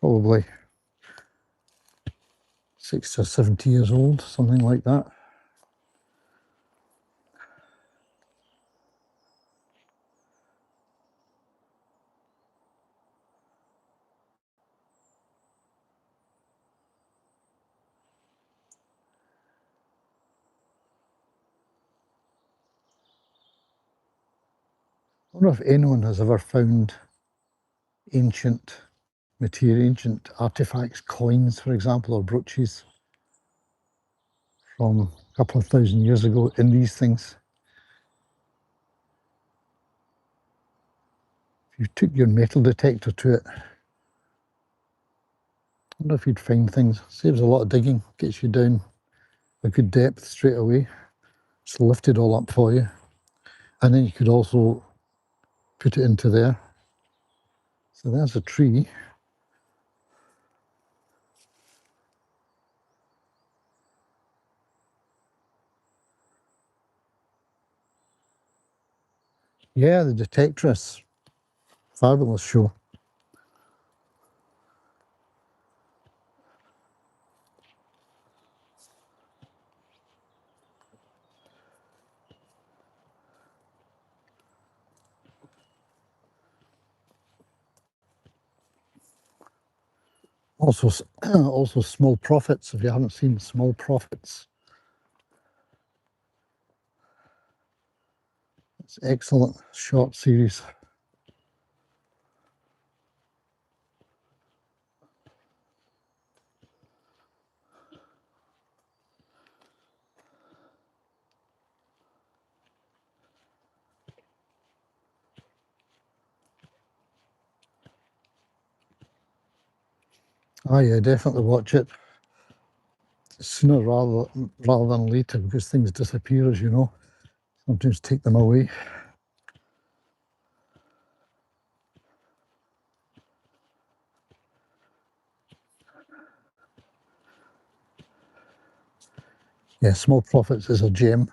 A: Probably 60 or 70 years old, something like that. I wonder if anyone has ever found ancient material, ancient artifacts, coins, for example, or brooches from a couple of thousand years ago in these things. If you took your metal detector to it, I wonder if you'd find things. Saves a lot of digging, gets you down a good depth straight away. Just lift it all up for you. And then you could also put it into there. So there's a tree. Yeah, the Detectorists. Fabulous show. Also, also Small Profits, if you haven't seen Small Profits. It's excellent short series. Oh yeah, definitely watch it sooner rather than later, because things disappear, as you know. Sometimes take them away. Yeah, Small Profits is a gem.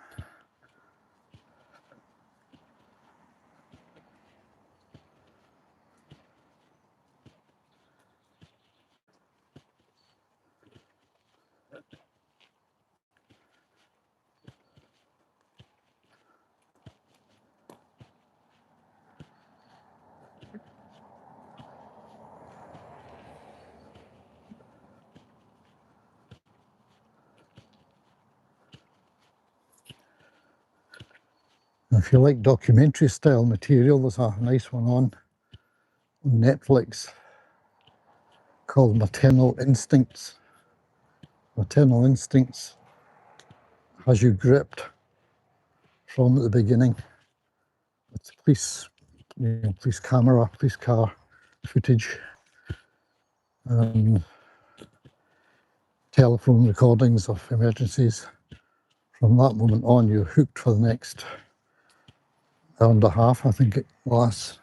A: If you like documentary style material, there's a nice one on Netflix called Maternal Instincts. Maternal Instincts has you gripped from the beginning. It's police camera, police car footage, and telephone recordings of emergencies. From that moment on, you're hooked for the next hour and a half, I think it lasts.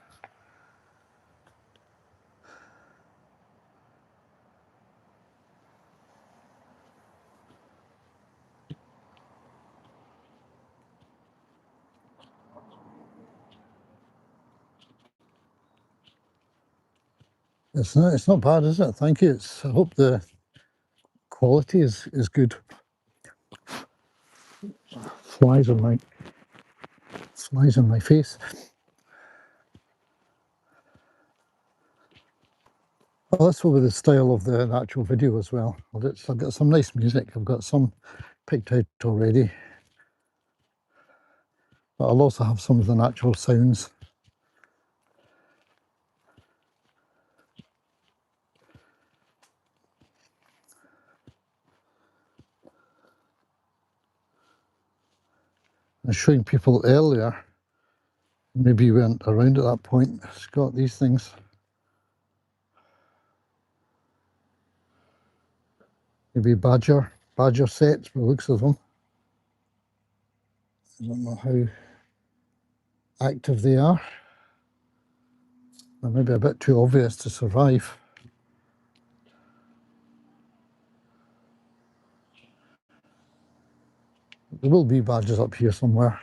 A: It's not bad, is it? Thank you. I hope the quality is good. flies on my face. Well, this will be the style of the actual video as well. I've got some nice music. I've got some picked out already. But I'll also have some of the natural sounds. I was showing people earlier, maybe you weren't around at that point, it's got these things. Maybe badger sets, by the looks of them. I don't know how active they are. They're maybe a bit too obvious to survive. There will be badgers up here somewhere.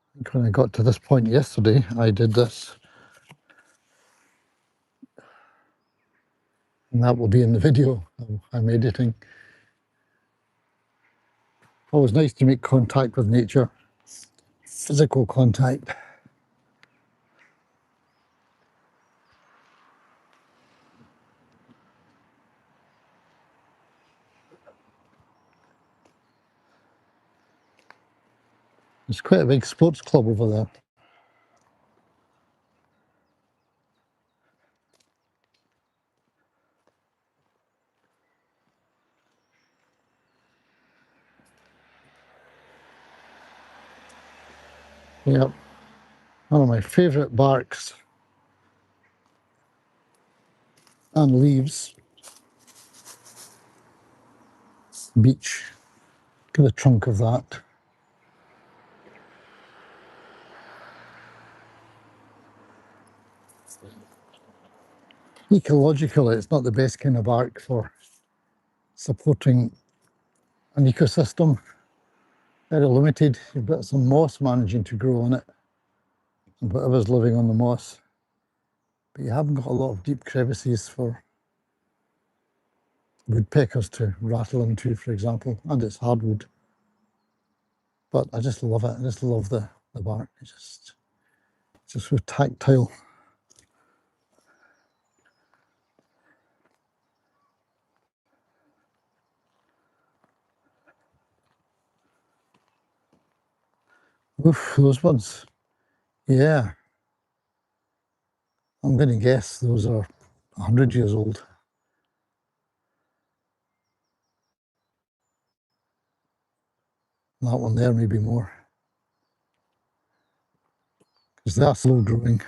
A: I think when I got to this point yesterday, I did this. And that will be in the video I'm editing. Always nice to make contact with nature, physical contact. There's quite a big sports club over there. Yep, one of my favourite barks and leaves. Beech. Look at the trunk of that. Ecologically, it's not the best kind of bark for supporting an ecosystem. Very limited. You've got some moss managing to grow on it, and whatever's living on the moss. But you haven't got a lot of deep crevices for woodpeckers to rattle into, for example, and it's hardwood. But I just love it. I just love the bark. It's just so tactile. Oof, those ones. Yeah. I'm going to guess those are 100 years old. That one there, maybe more. Because they are slow growing.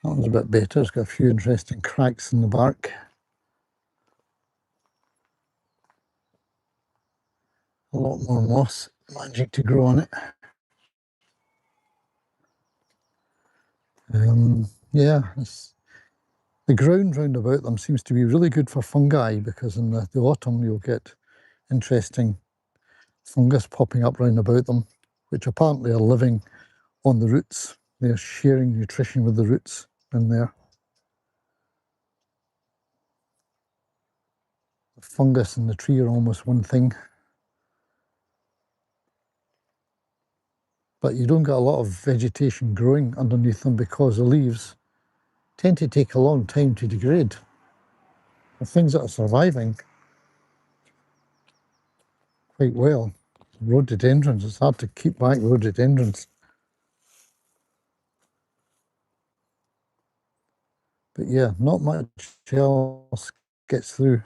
A: That one's a bit better. It's got a few interesting cracks in the bark. A lot more moss managing to grow on it. Yeah, the ground round about them seems to be really good for fungi, because in the autumn you'll get interesting fungus popping up round about them, which apparently are living on the roots. They're sharing nutrition with the roots in there. The fungus and the tree are almost one thing. But you don't get a lot of vegetation growing underneath them because the leaves tend to take a long time to degrade. The things that are surviving quite well, rhododendrons, it's hard to keep back rhododendrons. But yeah, not much else gets through.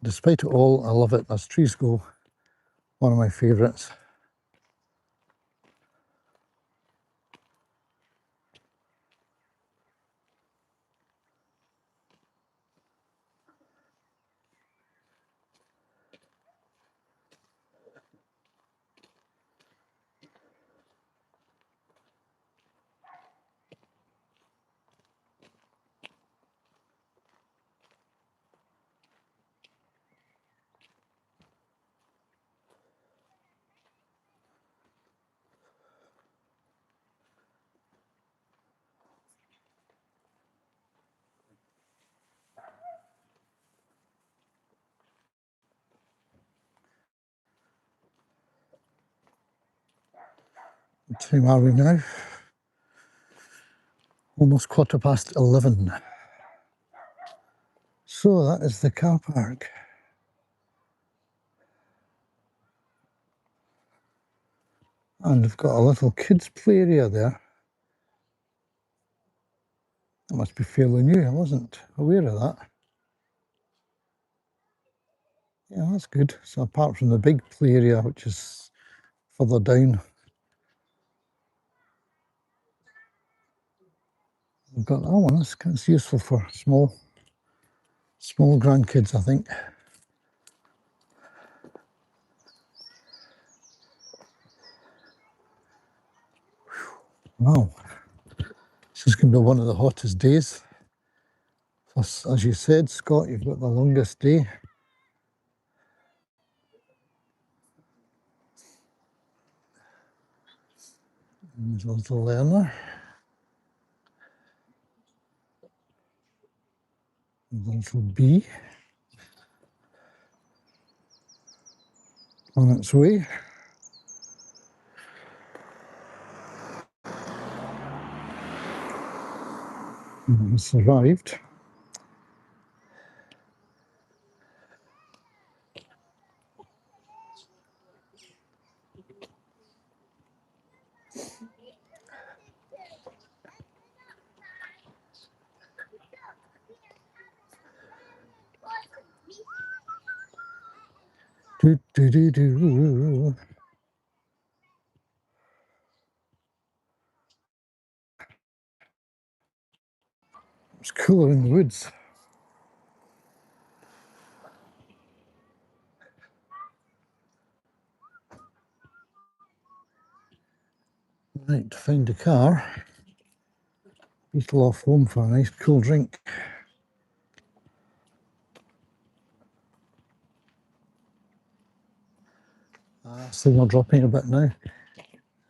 A: Despite it all, I love it. As trees go, one of my favourites. What time are we now? Almost 11:15. So that is the car park. And we've got a little kids play area there. That must be fairly new. I wasn't aware of that. Yeah, that's good. So apart from the big play area, which is further down, we've got that one. That's useful for small grandkids, I think. Wow, this is going to be one of the hottest days. Plus, as you said, Scott, you've got the longest day. And there's a little learner. There's a little bee on its way. And it's arrived. Do, do, do, do. It's cooler in the woods. Right, to find a car. Beetle off home for a nice cool drink. Signal dropping a bit now.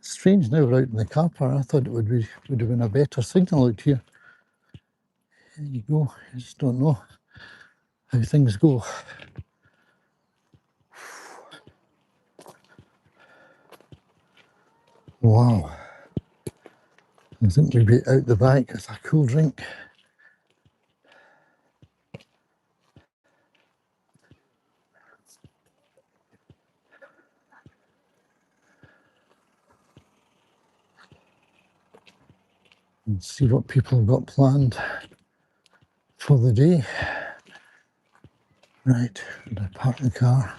A: Strange now we're out in the car park. I thought it would have been a better signal out here. There you go. I just don't know how things go. Wow. I think we'd be out the back with a cool drink. And see what people have got planned for the day. Right, and I park the car.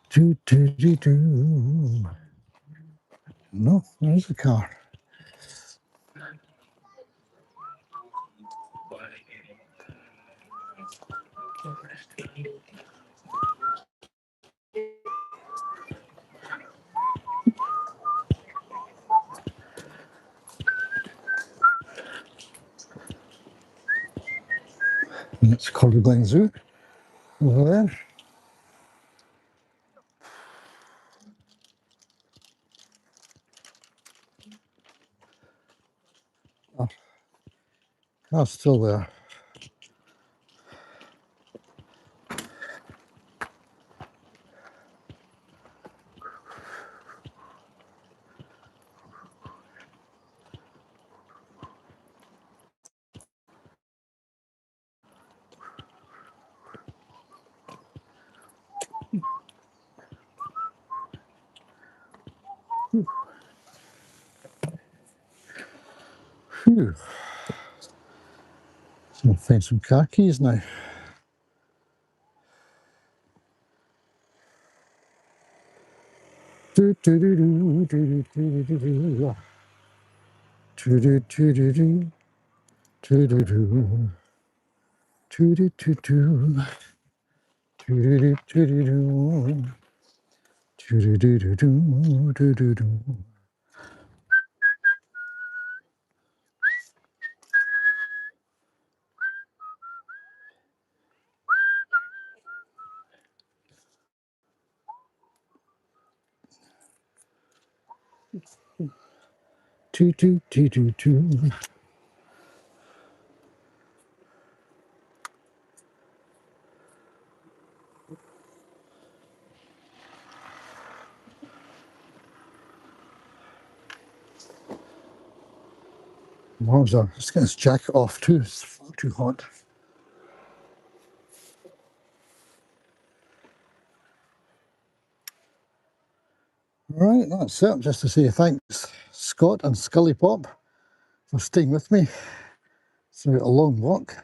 A: Do, do, do, do. No, there's the car. And it's Glen Zoo over there. Oh, car's still there. Phew. So I'll find some car keys now. Do, do, do, do, do, do, do, do, do. Do, do, do, do, do. Do, do, do. Do, do, do, do. Do, do, do, do, do, do. Do, do, do, do, do, do, do, do. Do, do, do, do, do. Let's get this jacket off too. It's far too hot. Right, that's it. Just to say thanks, Scott and Scully Pop, for staying with me through a long walk,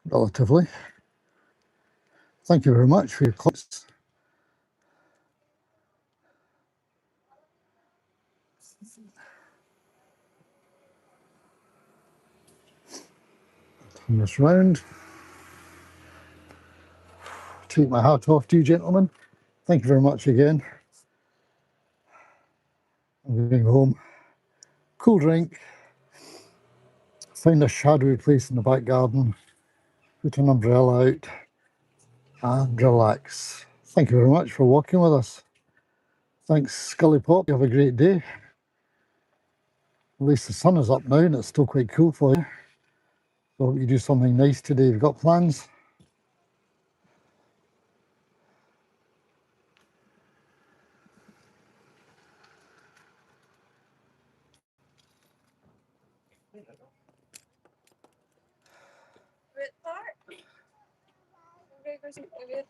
A: relatively. Thank you very much for your comments. Turn this round. Take my hat off to you, gentlemen. Thank you very much again. I'm going home. Cool drink. Find a shadowy place in the back garden. Put an umbrella out and relax. Thank you very much for walking with us. Thanks, Scully Pop. You have a great day. At least the sun is up now and it's still quite cool for you. So hope you do something nice today. You've got plans?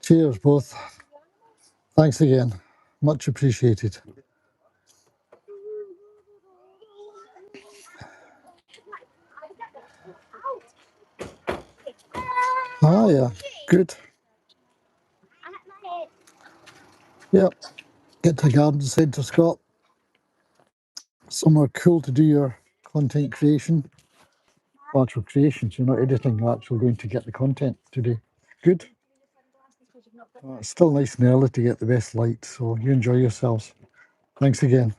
A: Cheers, both. Thanks again. Much appreciated. Ah, yeah. Good. Yep. Get to Garden Centre, Scott. Somewhere cool to do your content creation. Well, actual creation, so you're not editing, you're actually going to get the content today. Good. It's still nice and early to get the best light, so you enjoy yourselves. Thanks again.